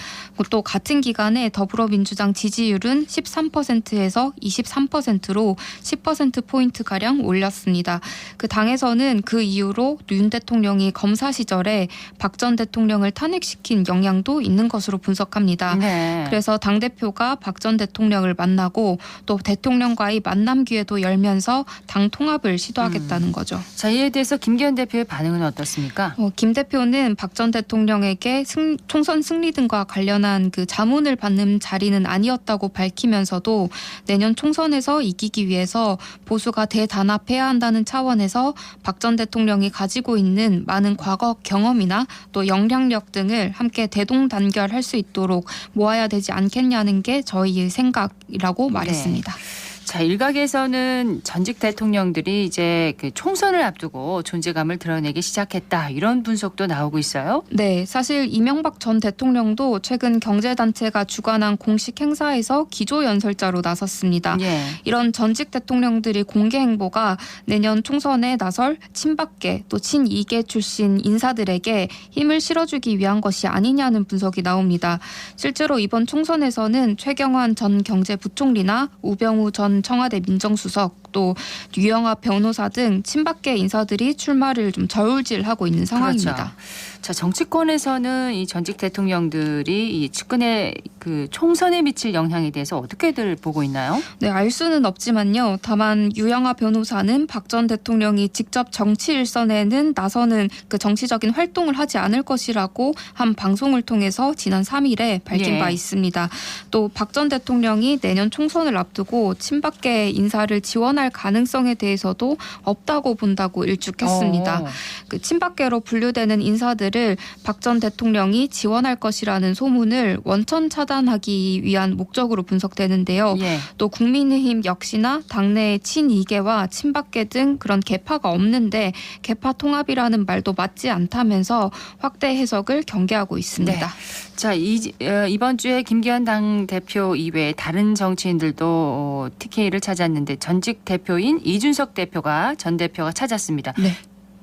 또 같은 기간에 더불어민주당 지지율은 13%에서 23%로 10%포인트가량 올렸습니다. 당에서는 그 이후로 윤 대통령이 검사 시절에 박 전 대통령을 탄핵시킨 영향도 있는 것으로 분석합니다. 네. 그래서 당대표가 박 전 대통령을 만나고 또 대통령과의 만남 기회도 열면서 당 통합을 시도하겠다는 거죠. 자, 이에 대해서 김기현 대표의 반응은 어떻습니까? 김 대표는 박 전 대통령에게 총선 승리 등과 관련한 자문을 받는 자리는 아니었다고 밝히면서도 내년 총선에서 이기기 위해서 보수가 대단합해야 한다는 차원에서 박 전 대통령이 가지고 있는 많은 과거 경험이나 또 영향력 등을 함께 대동단결할 수 있도록 모아야 되지 않겠냐는 게 저희의 생각이라고 말했습니다. 자, 일각에서는 전직 대통령들이 이제 그 총선을 앞두고 존재감을 드러내기 시작했다. 이런 분석도 나오고 있어요. 네, 사실 이명박 전 대통령도 최근 경제단체가 주관한 공식 행사에서 기조연설자로 나섰습니다. 예. 이런 전직 대통령들이 공개 행보가 내년 총선에 나설 친박계 또 친이계 출신 인사들에게 힘을 실어주기 위한 것이 아니냐는 분석이 나옵니다. 실제로 이번 총선에서는 최경환 전 경제부총리나 우병우 전 청와대 민정수석 또 유영하 변호사 등 친박계 인사들이 출마를 좀 저울질하고 있는 상황입니다. 그렇죠. 자, 정치권에서는 이 전직 대통령들이 이 측근의 그 총선에 미칠 영향에 대해서 어떻게들 보고 있나요? 네, 알 수는 없지만요. 다만 유영하 변호사는 박 전 대통령이 직접 정치 일선에는 나서는 그 정치적인 활동을 하지 않을 것이라고 한 방송을 통해서 지난 3일에 밝힌 바 있습니다. 또 박 전 대통령이 내년 총선을 앞두고 친박계 인사를 지원할 가능성에 대해서도 없다고 본다고 일축했습니다. 그 친박계로 분류되는 인사들을 박 전 대통령이 지원할 것이라는 소문을 원천 차단하기 위한 목적으로 분석되는데요. 또 국민의힘 역시나 당내 친이계와 친박계 등 그런 계파가 없는데 계파 통합이라는 말도 맞지 않다면서 확대 해석을 경계하고 있습니다. 네. 자, 이번 주에 김기현 당대표 이외에 다른 정치인들도 TK를 찾았는데 전직 대표인 이준석 대표가 전 대표가 찾았습니다. 네.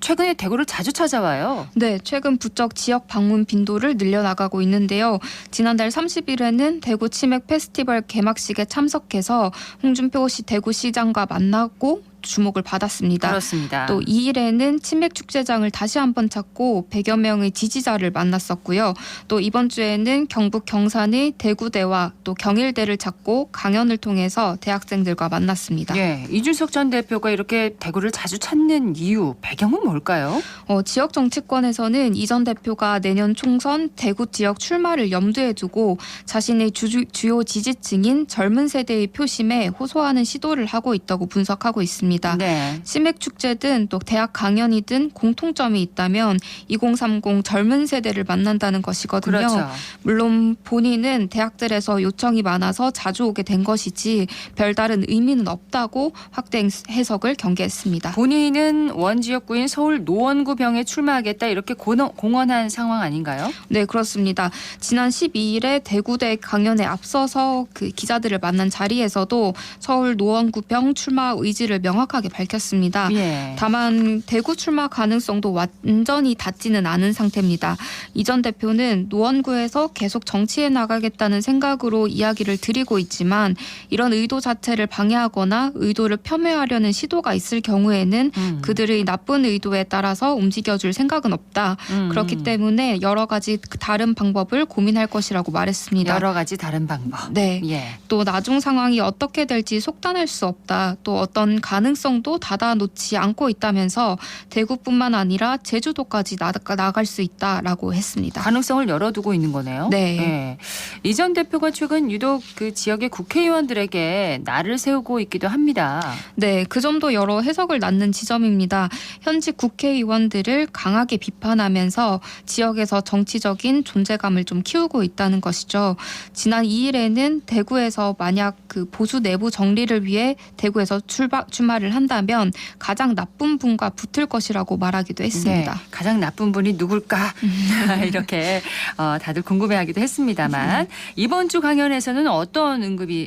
최근에 대구를 자주 찾아와요. 네, 최근 부쩍 지역 방문 빈도를 늘려나가고 있는데요. 지난달 30일에는 대구 치맥 페스티벌 개막식에 참석해서 홍준표 대구시장과 만나고 주목을 받았습니다. 그렇습니다. 또 2일에는 치맥 축제장을 다시 한번 찾고 100여 명의 지지자를 만났었고요. 또 이번 주에는 경북 경산의 대구대와 또 경일대를 찾고 강연을 통해서 대학생들과 만났습니다. 예, 이준석 전 대표가 이렇게 대구를 자주 찾는 이유, 배경은 뭘까요? 지역 정치권에서는 이 전 대표가 내년 총선 대구 지역 출마를 염두에 두고 자신의 주요 지지층인 젊은 세대의 표심에 호소하는 시도를 하고 있다고 분석하고 있습니다. 네. 치맥 축제든 또 대학 강연이든 공통점이 있다면 2030 젊은 세대를 만난다는 것이거든요. 그렇죠. 물론 본인은 대학들에서 요청이 많아서 자주 오게 된 것이지 별다른 의미는 없다고 확대 해석을 경계했습니다. 본인은 원지역구인 서울 노원구 병에 출마하겠다 이렇게 공언한 상황 아닌가요? 네, 그렇습니다. 지난 12일에 대구대 강연에 앞서서 그 기자들을 만난 자리에서도 서울 노원구 병 출마 의지를 명확하게 밝혔습니다. 예. 다만 대구 출마 가능성도 완전히 닿지는 않은 상태입니다. 이 전 대표는 노원구에서 계속 정치해 나가겠다는 생각으로 이야기를 드리고 있지만 이런 의도 자체를 방해하거나 의도를 폄훼하려는 시도가 있을 경우에는 그들의 나쁜 의도에 따라서 움직여줄 생각은 없다. 그렇기 때문에 여러 가지 다른 방법을 고민할 것이라고 말했습니다. 여러 가지 다른 방법. 네. 예. 또 나중 상황이 어떻게 될지 속단할 수 없다. 또 어떤 가능성도 닫아놓지 않고 있다면서 대구뿐만 아니라 제주도까지 나갈 수 있다라고 했습니다. 가능성을 열어두고 있는 거네요. 네. 예. 이 전 대표가 최근 유독 그 지역의 국회의원들에게 날을 세우고 있기도 합니다. 네, 그 점도 여러 해석을 낳는 지점입니다. 현직 국회의원들을 강하게 비판하면서 지역에서 정치적인 존재감을 좀 키우고 있다는 것이죠. 지난 2일에는 대구에서 만약 그 보수 내부 정리를 위해 대구에서 출마를 한다면 가장 나쁜 분과 붙을 것이라고 말하기도 했습니다. 네, 가장 나쁜 분이 누굴까 이렇게 다들 궁금해하기도 했습니다만 이번 주 강연에서는 어떤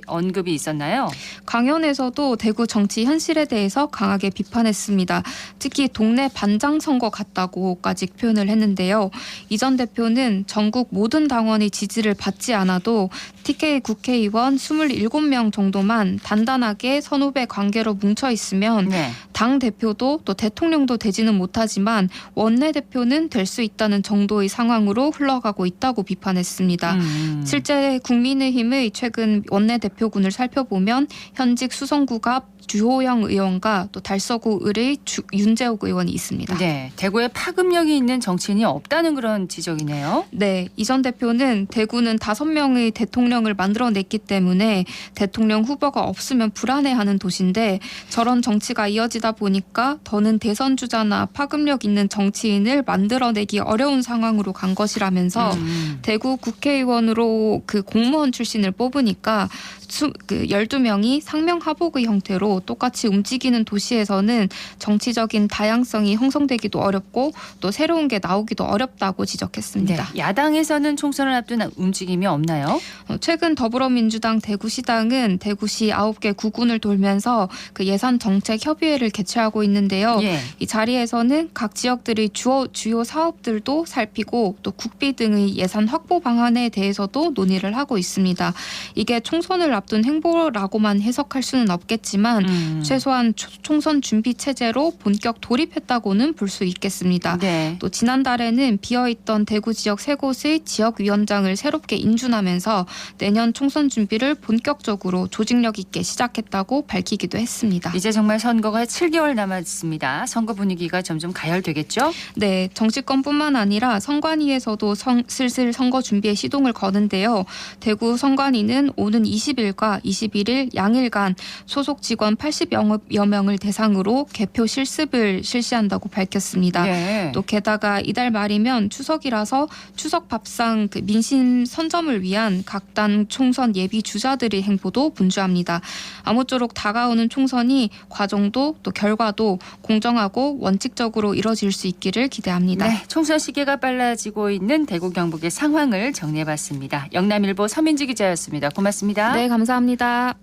언급이 있었나요? 강연에서도 대구 정치 현실에 대해서 강하게 비판했습니다. 특히 동네 반장 선거 같다고까지 표현을 했는데요. 이 전 대표는 전국 모든 당원의 지지를 받지 않아도 TK 국회의원 27명 정도만 단단하게 선후배 관계로 뭉쳐 있으면 당 대표도 또 대통령도 되지는 못하지만 원내대표는 될 수 있다는 정도의 상황으로 흘러가고 있다고 비판했습니다. 실제 국민의힘의 최근 원내대표군을 살펴보면 현직 수성구갑 주호영 의원과 또 달서구 을의 윤재욱 의원이 있습니다. 네, 대구에 파급력이 있는 정치인이 없다는 그런 지적이네요. 네, 이 전 대표는 대구는 5명의 대통령을 만들어냈기 때문에 대통령 후보가 없으면 불안해하는 도시인데 저런 정치가 이어지다 이러다 보니까 더는 대선 주자나 파급력 있는 정치인을 만들어내기 어려운 상황으로 간 것이라면서 대구 국회의원으로 그 공무원 출신을 뽑으니까 12명이 상명하복의 형태로 똑같이 움직이는 도시에서는 정치적인 다양성이 형성되기도 어렵고 또 새로운 게 나오기도 어렵다고 지적했습니다. 네, 야당에서는 총선을 앞둔 움직임이 없나요? 최근 더불어민주당 대구시당은 대구시 9개 구군을 돌면서 그 예산 정책 협의회를 개최하고 있는데요. 예. 이 자리에서는 각 지역들의 주요 사업들도 살피고 또 국비 등의 예산 확보 방안에 대해서도 논의를 하고 있습니다. 이게 총선을 앞둔 행보라고만 해석할 수는 없겠지만 최소한 총선 준비 체제로 본격 돌입했다고는 볼 수 있겠습니다. 네. 또 지난달에는 비어있던 대구 지역 3곳의 지역위원장을 새롭게 인준하면서 내년 총선 준비를 본격적으로 조직력 있게 시작했다고 밝히기도 했습니다. 이제 정말 선거가 7개월 남았습니다. 선거 분위기가 점점 가열되겠죠? 네, 정치권뿐만 아니라 선관위에서도 슬슬 선거 준비에 시동을 거는데요. 대구 선관위는 오는 20일과 21일 양일간 소속 직원 80여 명을 대상으로 개표 실습을 실시한다고 밝혔습니다. 네. 또 게다가 이달 말이면 추석이라서 추석 밥상 민심 선점을 위한 각 당 총선 예비 주자들의 행보도 분주합니다. 아무쪼록 다가오는 총선이 과정도 또 결과도 공정하고 원칙적으로 이뤄질 수 있기를 기대합니다. 네, 총선 시계가 빨라지고 있는 대구 경북의 상황을 정리해봤습니다. 영남일보 서민지 기자였습니다. 고맙습니다. 네, 감사합니다.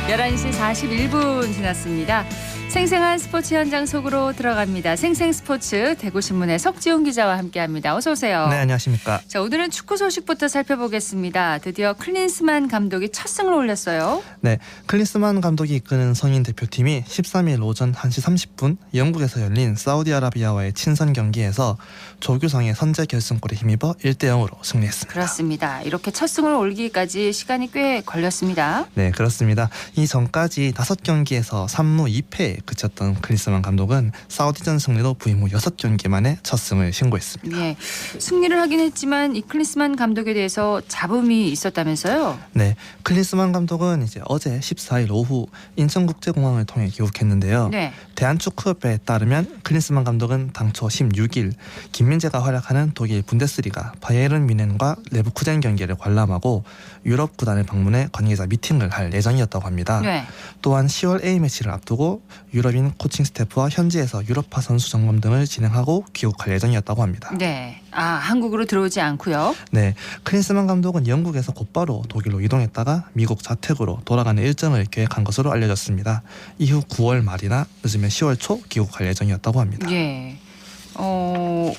(11시 41분) 지났습니다. 생생한 스포츠 현장 속으로 들어갑니다. 생생스포츠 대구신문의 석지훈 기자와 함께합니다. 어서 오세요. 네, 안녕하십니까. 자, 오늘은 축구 소식부터 살펴보겠습니다. 드디어 클린스만 감독이 첫 승을 올렸어요. 네, 클린스만 감독이 이끄는 성인 대표팀이 13일 오전 1시 30분 영국에서 열린 사우디아라비아와의 친선 경기에서 조규성의 선제 결승골에 힘입어 1대0으로 승리했습니다. 그렇습니다. 이렇게 첫 승을 올리기까지 시간이 꽤 걸렸습니다. 네, 그렇습니다. 이 전까지 5경기에서 3무 2패에 그쳤던 클린스만 감독은 사우디전 승리로 부임 후 6경기 만에 첫 승을 신고했습니다. 네, 승리를 하긴 했지만 이 클린스만 감독에 대해서 잡음이 있었다면서요? 네, 클린스만 감독은 이제 어제 14일 오후 인천국제공항을 통해 귀국했는데요. 네. 대한축구협회에 따르면 클린스만 감독은 당초 16일 김민재가 활약하는 독일 분데스리가 바이에른 뮌헨과 레버쿠젠 경기를 관람하고 유럽 구단을 방문해 관계자 미팅을 할 예정이었다고 합니다. 네. 또한 10월 A매치를 앞두고 유럽인 코칭 스태프와 현지에서 유럽파 선수 점검 등을 진행하고 귀국할 예정이었다고 합니다. 네. 한국으로 들어오지 않고요. 네, 클린스만 감독은 영국에서 곧바로 독일로 이동했다가 미국 자택으로 돌아가는 일정을 계획한 것으로 알려졌습니다. 이후 9월 말이나 늦으면 10월 초 귀국할 예정이었다고 합니다. 예.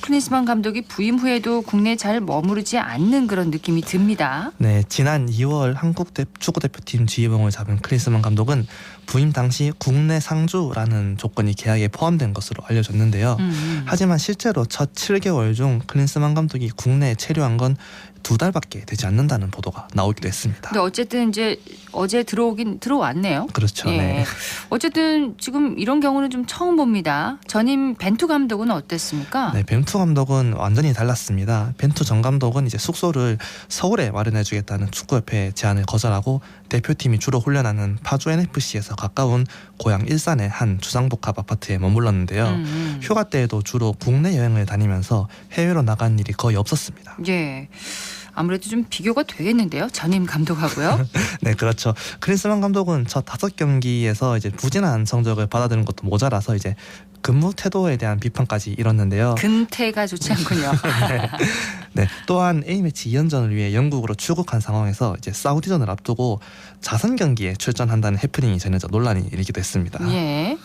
클린스만 감독이 부임 후에도 국내에 잘 머무르지 않는 그런 느낌이 듭니다. 네, 지난 2월 한국 축구대표팀 지휘봉을 잡은 클린스만 감독은 부임 당시 국내 상주라는 조건이 계약에 포함된 것으로 알려졌는데요. 하지만 실제로 첫 7개월 중 클린스만 감독이 국내에 체류한 건 2달밖에 되지 않는다는 보도가 나오기도 했습니다. 근데 어쨌든 이제 어제 들어왔네요. 그렇죠. 예. 네. 어쨌든 지금 이런 경우는 좀 처음 봅니다. 전임 벤투 감독은 어땠습니까? 네, 벤투 감독은 완전히 달랐습니다. 벤투 전 감독은 이제 숙소를 서울에 마련해주겠다는 축구협회의 제안을 거절하고 대표팀이 주로 훈련하는 파주 NFC에서 가까운 고향 일산의 한 주상복합 아파트에 머물렀는데요. 휴가 때에도 주로 국내 여행을 다니면서 해외로 나간 일이 거의 없었습니다. 예. 아무래도 좀 비교가 되겠는데요. 전임 감독하고요. 네, 그렇죠. 클린스만 감독은 첫 5경기에서 이제 부진한 성적을 받아들인 것도 모자라서 이제 근무 태도에 대한 비판까지 일었는데요. 근태가 좋지 않군요. 네, 또한 A매치 2연전을 위해 영국으로 출국한 상황에서 이제 사우디전을 앞두고 자선 경기에 출전한다는 해프닝이 전해져 논란이 일기도 했습니다. 예.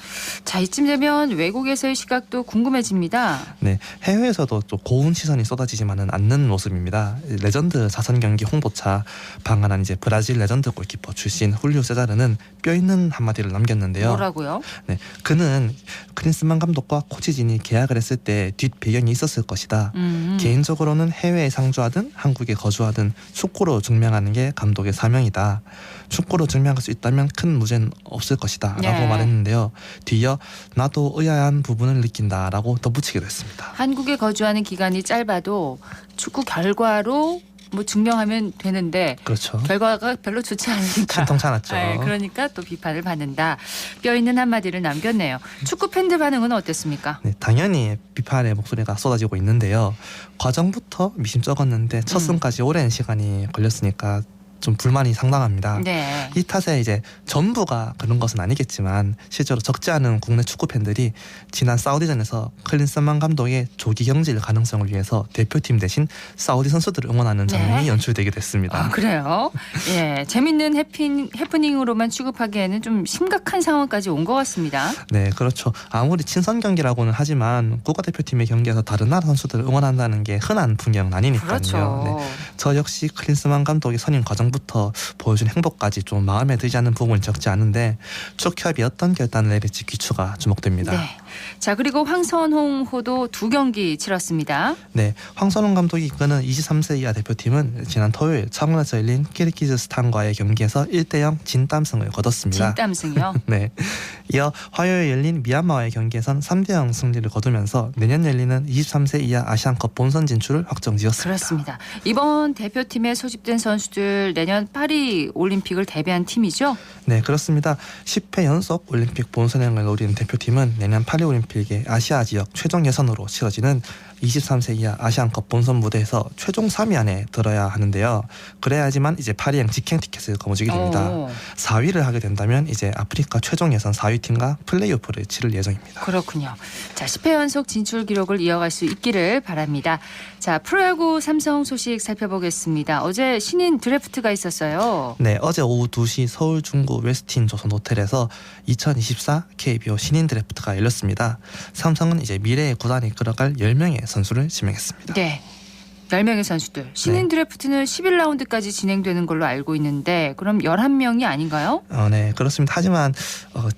자, 이쯤 되면 외국에서의 시각도 궁금해집니다. 네, 해외에서도 또 고운 시선이 쏟아지지만은 않는 모습입니다. 레전드 자선 경기 홍보차 방한한 이제 브라질 레전드 골키퍼 출신 훌리오 세자르는 뼈 있는 한마디를 남겼는데요. 뭐라고요? 네, 그는 클린스만 클린스만 감독과 코치진이 계약을 했을 때 뒷 배경이 있었을 것이다. 개인적으로는 해외에 상주하든 한국에 거주하든 축구로 증명하는 게 감독의 사명이다. 축구로 증명할 수 있다면 큰 문제는 없을 것이다 라고 말했는데요. 뒤이어 나도 의아한 부분을 느낀다라고 덧붙이기도 했습니다. 한국에 거주하는 기간이 짧아도 축구 결과로 뭐 증명하면 되는데 그렇죠. 결과가 별로 좋지 않으니까 신통치 않았죠. 네, 그러니까 또 비판을 받는다. 뼈 있는 한마디를 남겼네요. 축구 팬들 반응은 어땠습니까? 네, 당연히 비판의 목소리가 쏟아지고 있는데요. 과정부터 미심쩍었는데 첫 승까지 오랜 시간이 걸렸으니까 좀 불만이 상당합니다. 네. 이 탓에 이제 전부가 그런 것은 아니겠지만 실제로 적지 않은 국내 축구 팬들이 지난 사우디전에서 클린스만 감독의 조기 경질 가능성을 위해서 대표팀 대신 사우디 선수들을 응원하는 장면이 연출되기도 했습니다. 아, 그래요? 예, 재밌는 해프닝으로만 취급하기에는 좀 심각한 상황까지 온 것 같습니다. 네, 그렇죠. 아무리 친선 경기라고는 하지만 국가대표팀의 경기에서 다른 나라 선수들을 응원한다는 게 흔한 풍경은 아니니까요. 그렇죠. 네. 저 역시 클린스만 감독의 선임 과정부터 보여준 행보까지 좀 마음에 들지 않는 부분이 적지 않은데 축협이 어떤 결단을 내릴지 귀추가 주목됩니다. 네. 자, 그리고 황선홍호도 2경기 치렀습니다. 네, 황선홍 감독이 이끄는 23세 이하 대표팀은 지난 토요일 창원에서 열린 키르기즈스탄과의 경기에서 1대0 진땀승을 거뒀습니다. 진땀승이요? 네. 이어 화요일 열린 미얀마와의 경기에선 3대0 승리를 거두면서 내년 열리는 23세 이하 아시안컵 본선 진출을 확정지었습니다. 그렇습니다. 이번 대표팀에 소집된 선수들 내년 파리 올림픽을 대비한 팀이죠? 네, 그렇습니다. 10회 연속 올림픽 본선행을 노리는 대표팀은 내년 파리올림픽의 아시아 지역 최종 예선으로 치러지는 23세 이하 아시안컵 본선 무대에서 최종 3위 안에 들어야 하는데요. 그래야지만 이제 파리행 직행 티켓을 거머쥐게 됩니다. 4위를 하게 된다면 이제 아프리카 최종 예선 4위 팀과 플레이오프를 치를 예정입니다. 그렇군요. 자, 10회 연속 진출 기록을 이어갈 수 있기를 바랍니다. 자, 프로야구 삼성 소식 살펴보겠습니다. 어제 신인 드래프트가 있었어요. 네, 어제 오후 2시 서울 중구 웨스틴 조선 호텔에서 2024 KBO 신인 드래프트가 열렸습니다. 삼성은 이제 미래의 구단이 이끌어갈 10명의 선수를 지명했습니다. 네. 10명의 선수들. 신인 드래프트는 11라운드까지 진행되는 걸로 알고 있는데 그럼 11명이 아닌가요? 네, 그렇습니다. 하지만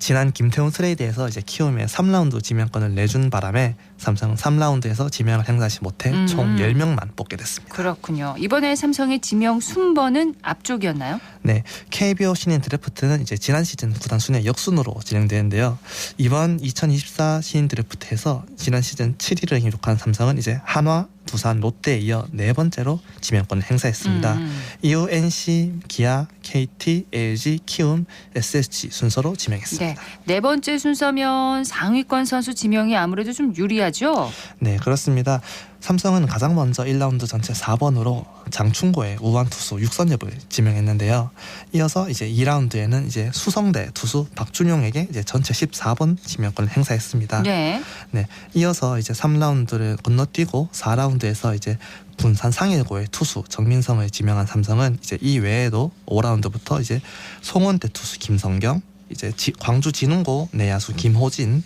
지난 김태훈 트레이드에서 이제 키움에 3라운드 지명권을 내준 바람에 삼성은 3라운드에서 지명을 행사하지 못해 총 10명만 뽑게 됐습니다. 그렇군요. 이번에 삼성의 지명 순번은 앞쪽이었나요? 네, KBO 신인 드래프트는 이제 지난 시즌 구단 순위 역순으로 진행되는데요. 이번 2024 신인 드래프트에서 지난 시즌 7위를 기록한 삼성은 이제 한화, 두산, 롯데에 이어 4번째로 지명권을 행사했습니다. 이후 NC, 기아, KT, LG, 키움, SSG 순서로 지명했습니다. 네 번째 순서면 상위권 선수 지명이 아무래도 좀 유리하죠? 네, 그렇습니다. 삼성은 가장 먼저 1라운드 전체 4번으로 장충고의 우완 투수 육선엽을 지명했는데요. 이어서 이제 2라운드에는 이제 수성대 투수 박준용에게 이제 전체 14번 지명권을 행사했습니다. 네. 네. 이어서 이제 3라운드를 건너뛰고 4라운드에서 이제 군산 상일고의 투수 정민성을 지명한 삼성은 이제 이 외에도 5라운드부터 이제 송원대 투수 김성경, 이제 광주 진흥고 내야수 김호진,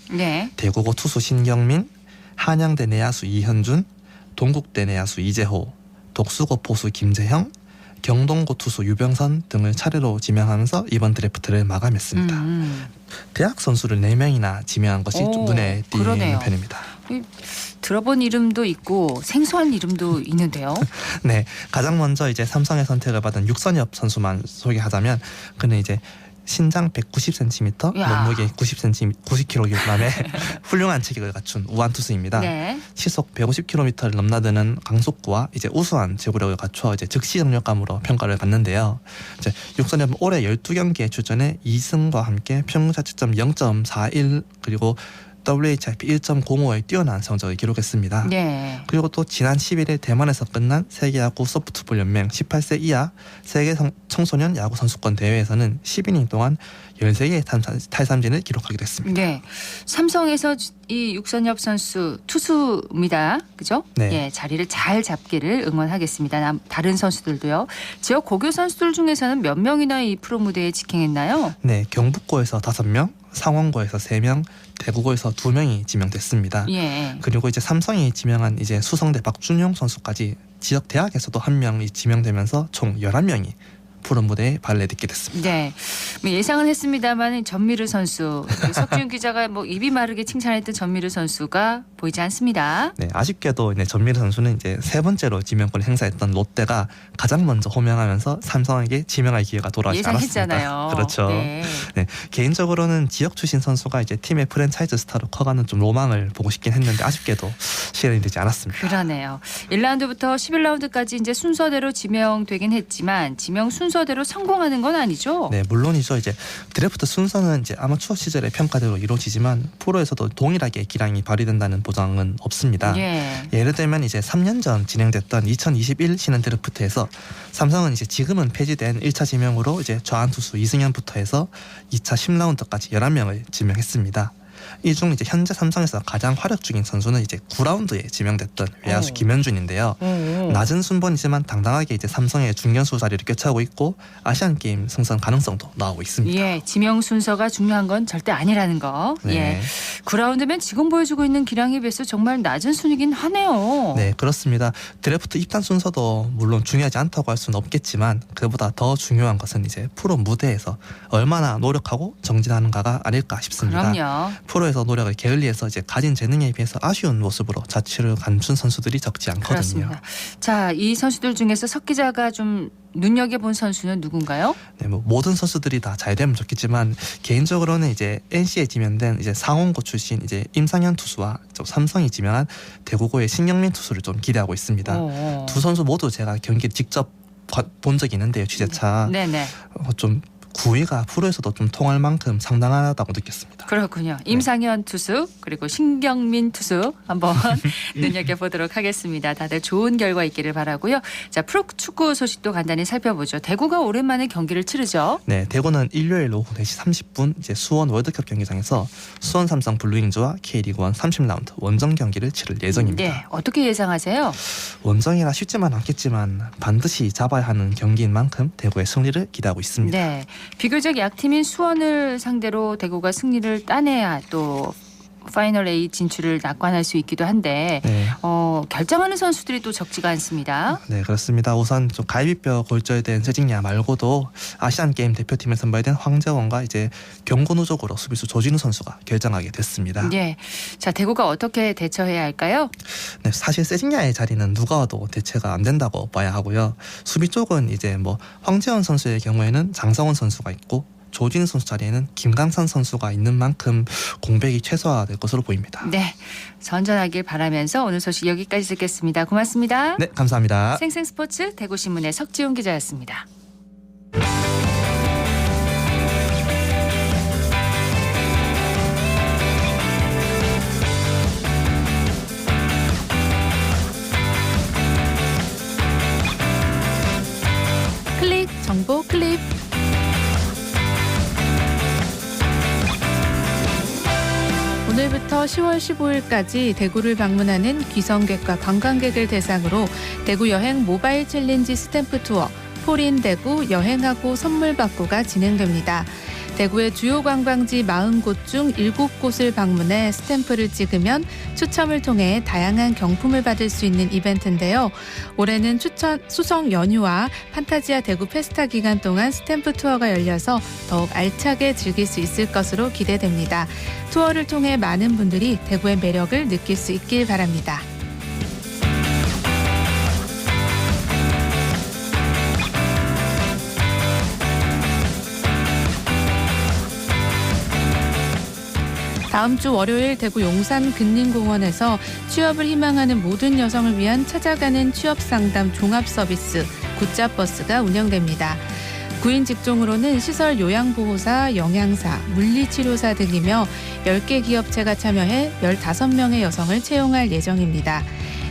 대구고 투수 신경민, 한양대 내야수 이현준, 동국대 내야수 이재호, 독수고 포수 김재형, 경동고 투수 유병선 등을 차례로 지명하면서 이번 드래프트를 마감했습니다. 대학 선수를 4명이나 지명한 것이 좀 눈에 띄는 그러네요. 편입니다. 들어본 이름도 있고 생소한 이름도 있는데요. 네, 가장 먼저 이제 삼성의 선택을 받은 육선엽 선수만 소개하자면 그는 이제 신장 190cm, 몸무게 90kg의 훌륭한 체격을 갖춘 우완 투수입니다. 네. 시속 150km를 넘나드는 강속구와 이제 우수한 제구력을 갖춰 이제 즉시 정력감으로 평가를 받는데요. 이제 육선엽은 올해 12경기에 출전해 2승과 함께 평균 자책점 0.41 그리고 WHIP 1.05의 뛰어난 성적을 기록했습니다. 네. 그리고 또 지난 11일 대만에서 끝난 세계야구 소프트볼 연맹 18세 이하 세계 청소년 야구 선수권 대회에서는 10이닝 동안 13개의 탈삼진을 기록하기도 했습니다. 네. 삼성에서 이 육선엽 선수 투수입니다. 그죠? 네. 예, 자리를 잘 잡기를 응원하겠습니다. 다른 선수들도요. 지역 고교 선수들 중에서는 몇 명이나 이 프로 무대에 직행했나요? 네, 경북고에서 5명, 상원고에서 3명, 대구고에서 2명이 지명됐습니다. 예. 그리고 이제 삼성이 지명한 이제 수성대 박준용 선수까지 지역 대학에서도 1명이 지명되면서 총 11명이 푸른 무대에 발을 내딛게 됐습니다. 네, 뭐 예상은 했습니다만 전미르 선수 석지훈 기자가 뭐 입이 마르게 칭찬했던 전미르 선수가 보이지 않습니다. 네, 아쉽게도 이제 전미르 선수는 이제 세 번째로 지명권을 행사했던 롯데가 가장 먼저 호명하면서 삼성에게 지명할 기회가 돌아오지 예상했잖아요. 않았습니다. 그렇죠. 네. 네, 개인적으로는 지역 출신 선수가 이제 팀의 프랜차이즈 스타로 커가는 좀 로망을 보고 싶긴 했는데 아쉽게도 실현이 되지 않았습니다. 그러네요. 1라운드부터 11라운드까지 이제 순서대로 지명되긴 했지만 지명 순서대로 성공하는 건 아니죠? 네, 물론이죠. 이제 드래프트 순서는 이제 아마추어 시절의 평가대로 이루어지지만 프로에서도 동일하게 기량이 발휘된다는 보장은 없습니다. 예. 예를 들면 이제 3년 전 진행됐던 2021 신인 드래프트에서 삼성은 이제 지금은 폐지된 1차 지명으로 이제 좌완 투수 이승현부터 해서 2차 10라운드까지 11명을 지명했습니다. 이 중 이제 현재 삼성에서 가장 활약 중인 선수는 이제 9라운드에 지명됐던 외야수 김현준인데요. 낮은 순번이지만 당당하게 이제 삼성의 중견수 자리를 꿰차고 있고 아시안 게임 승선 가능성도 나오고 있습니다. 예, 지명 순서가 중요한 건 절대 아니라는 거. 네. 예, 9라운드면 지금 보여주고 있는 기량에 비해서 정말 낮은 순위긴 하네요. 네, 그렇습니다. 드래프트 입단 순서도 물론 중요하지 않다고 할 수는 없겠지만 그보다 더 중요한 것은 이제 프로 무대에서 얼마나 노력하고 정진하는가가 아닐까 싶습니다. 그럼요. 프로에서 노력을 게을리해서 이제 가진 재능에 비해서 아쉬운 모습으로 자취를 감춘 선수들이 적지 않거든요. 그렇습니다. 자, 이 선수들 중에서 석 기자가 좀 눈여겨본 선수는 누군가요? 네, 뭐 모든 선수들이 다 잘 되면 좋겠지만 개인적으로는 이제 NC에 지명된 이제 상원고 출신 이제 임상현 투수와 삼성이 지명한 대구고의 신경민 투수를 좀 기대하고 있습니다. 두 선수 모두 제가 경기를 직접 본 적이 있는데요, 취재차. 네네. 좀 구위가 프로에서도 좀 통할 만큼 상당하다고 느꼈습니다. 그렇군요. 임상현 투수 그리고 신경민 투수 한번 눈여겨보도록 하겠습니다. 다들 좋은 결과 있기를 바라고요. 자, 프로축구 소식도 간단히 살펴보죠. 대구가 오랜만에 경기를 치르죠. 네, 대구는 일요일 오후 4시 30분 이제 수원 월드컵 경기장에서 수원 삼성 블루잉즈와 K리그1 30라운드 원정 경기를 치를 예정입니다. 네, 어떻게 예상하세요? 원정이라 쉽지만 않겠지만 반드시 잡아야 하는 경기인 만큼 대구의 승리를 기대하고 있습니다. 네, 비교적 약팀인 수원을 상대로 대구가 승리를 따내야 또 파이널 A 진출을 낙관할 수 있기도 한데 네. 결정하는 선수들이 또 적지가 않습니다. 네, 그렇습니다. 우선 좀 갈비뼈 골절된 세징야 말고도 아시안 게임 대표팀에 선발된 황재원과 이제 경고 누적으로 수비수 조진우 선수가 결정하게 됐습니다. 네, 자 대구가 어떻게 대처해야 할까요? 네, 사실 세징야의 자리는 누가 와도 대체가 안 된다고 봐야 하고요. 수비 쪽은 이제 뭐 황재원 선수의 경우에는 장성원 선수가 있고. 조진우 선수 자리에는 김강산 선수가 있는 만큼 공백이 최소화될 것으로 보입니다. 네, 선전하길 바라면서 오늘 소식 여기까지 듣겠습니다. 고맙습니다. 네, 감사합니다. 생생스포츠 대구신문의 석지훈 기자였습니다. 클릭 정보 클립. 오늘부터 10월 15일까지 대구를 방문하는 귀성객과 관광객을 대상으로 대구 여행 모바일 챌린지 스탬프 투어 폴인 대구 여행하고 선물 받고가 진행됩니다. 대구의 주요 관광지 40곳 중 7곳을 방문해 스탬프를 찍으면 추첨을 통해 다양한 경품을 받을 수 있는 이벤트인데요. 올해는 수성 연휴와 판타지아 대구 페스타 기간 동안 스탬프 투어가 열려서 더욱 알차게 즐길 수 있을 것으로 기대됩니다. 투어를 통해 많은 분들이 대구의 매력을 느낄 수 있길 바랍니다. 다음 주 월요일 대구 용산 근린공원에서 취업을 희망하는 모든 여성을 위한 찾아가는 취업상담 종합서비스 굿잡버스가 운영됩니다. 구인 직종으로는 시설 요양보호사, 영양사, 물리치료사 등이며 10개 기업체가 참여해 15명의 여성을 채용할 예정입니다.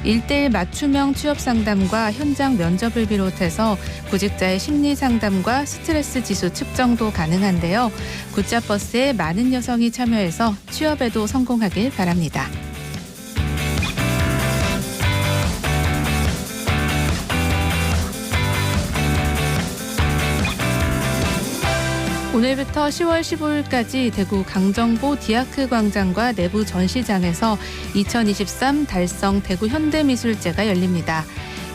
1:1 맞춤형 취업상담과 현장 면접을 비롯해서 구직자의 심리상담과 스트레스 지수 측정도 가능한데요. 굿잡버스에 많은 여성이 참여해서 취업에도 성공하길 바랍니다. 오늘부터 10월 15일까지 대구 강정보 디아크 광장과 내부 전시장에서 2023 달성 대구 현대미술제가 열립니다.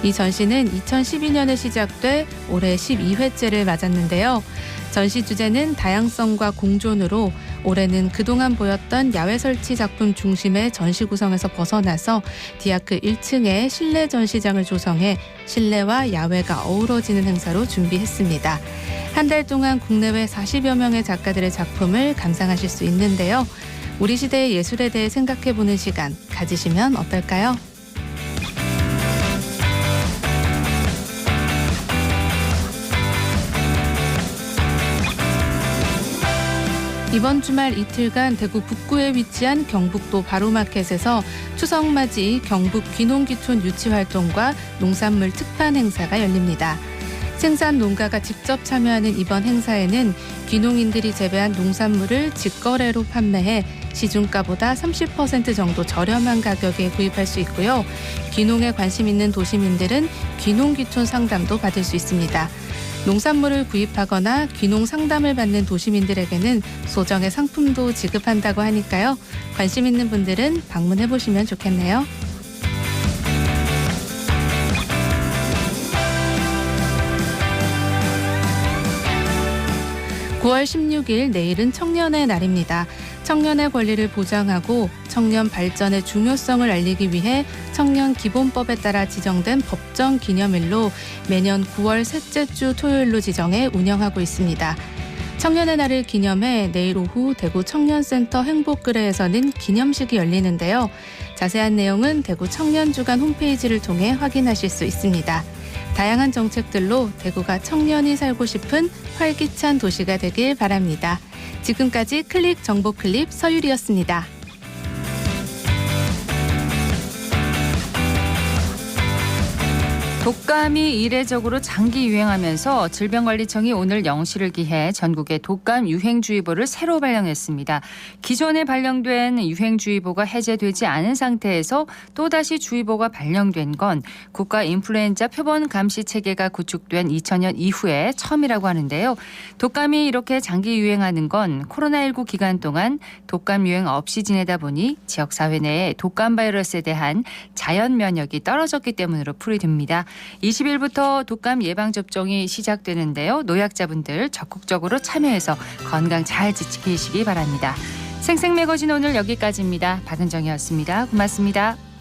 이 전시는 2012년에 시작돼 올해 12회째를 맞았는데요. 전시 주제는 다양성과 공존으로 올해는 그동안 보였던 야외 설치 작품 중심의 전시 구성에서 벗어나서 디아크 1층에 실내 전시장을 조성해 실내와 야외가 어우러지는 행사로 준비했습니다. 한 달 동안 국내외 40여 명의 작가들의 작품을 감상하실 수 있는데요. 우리 시대의 예술에 대해 생각해보는 시간 가지시면 어떨까요? 이번 주말 이틀간 대구 북구에 위치한 경북도 바로마켓에서 추석맞이 경북 귀농귀촌 유치활동과 농산물 특판 행사가 열립니다. 생산 농가가 직접 참여하는 이번 행사에는 귀농인들이 재배한 농산물을 직거래로 판매해 시중가보다 30% 정도 저렴한 가격에 구입할 수 있고요. 귀농에 관심 있는 도시민들은 귀농귀촌 상담도 받을 수 있습니다. 농산물을 구입하거나 귀농 상담을 받는 도시민들에게는 소정의 상품도 지급한다고 하니까요. 관심 있는 분들은 방문해 보시면 좋겠네요. (9월 16일) 내일은 청년의 날입니다. 청년의 권리를 보장하고 청년 발전의 중요성을 알리기 위해 청년 기본법에 따라 지정된 법정 기념일로 매년 9월 셋째 주 토요일로 지정해 운영하고 있습니다. 청년의 날을 기념해 내일 오후 대구 청년센터 행복그레에서는 기념식이 열리는데요. 자세한 내용은 대구 청년주간 홈페이지를 통해 확인하실 수 있습니다. 다양한 정책들로 대구가 청년이 살고 싶은 활기찬 도시가 되길 바랍니다. 지금까지 클릭 정보 클립 서유리였습니다. 독감이 이례적으로 장기 유행하면서 질병관리청이 오늘 영시를 기해 전국에 독감 유행주의보를 새로 발령했습니다. 기존에 발령된 유행주의보가 해제되지 않은 상태에서 또다시 주의보가 발령된 건 국가 인플루엔자 표본 감시 체계가 구축된 2000년 이후에 처음이라고 하는데요. 독감이 이렇게 장기 유행하는 건 코로나19 기간 동안 독감 유행 없이 지내다 보니 지역사회 내에 독감 바이러스에 대한 자연 면역이 떨어졌기 때문으로 풀이됩니다. 20일부터 독감 예방접종이 시작되는데요. 노약자분들 적극적으로 참여해서 건강 잘 지키시기 바랍니다. 생생매거진 오늘 여기까지입니다. 박은정이었습니다. 고맙습니다.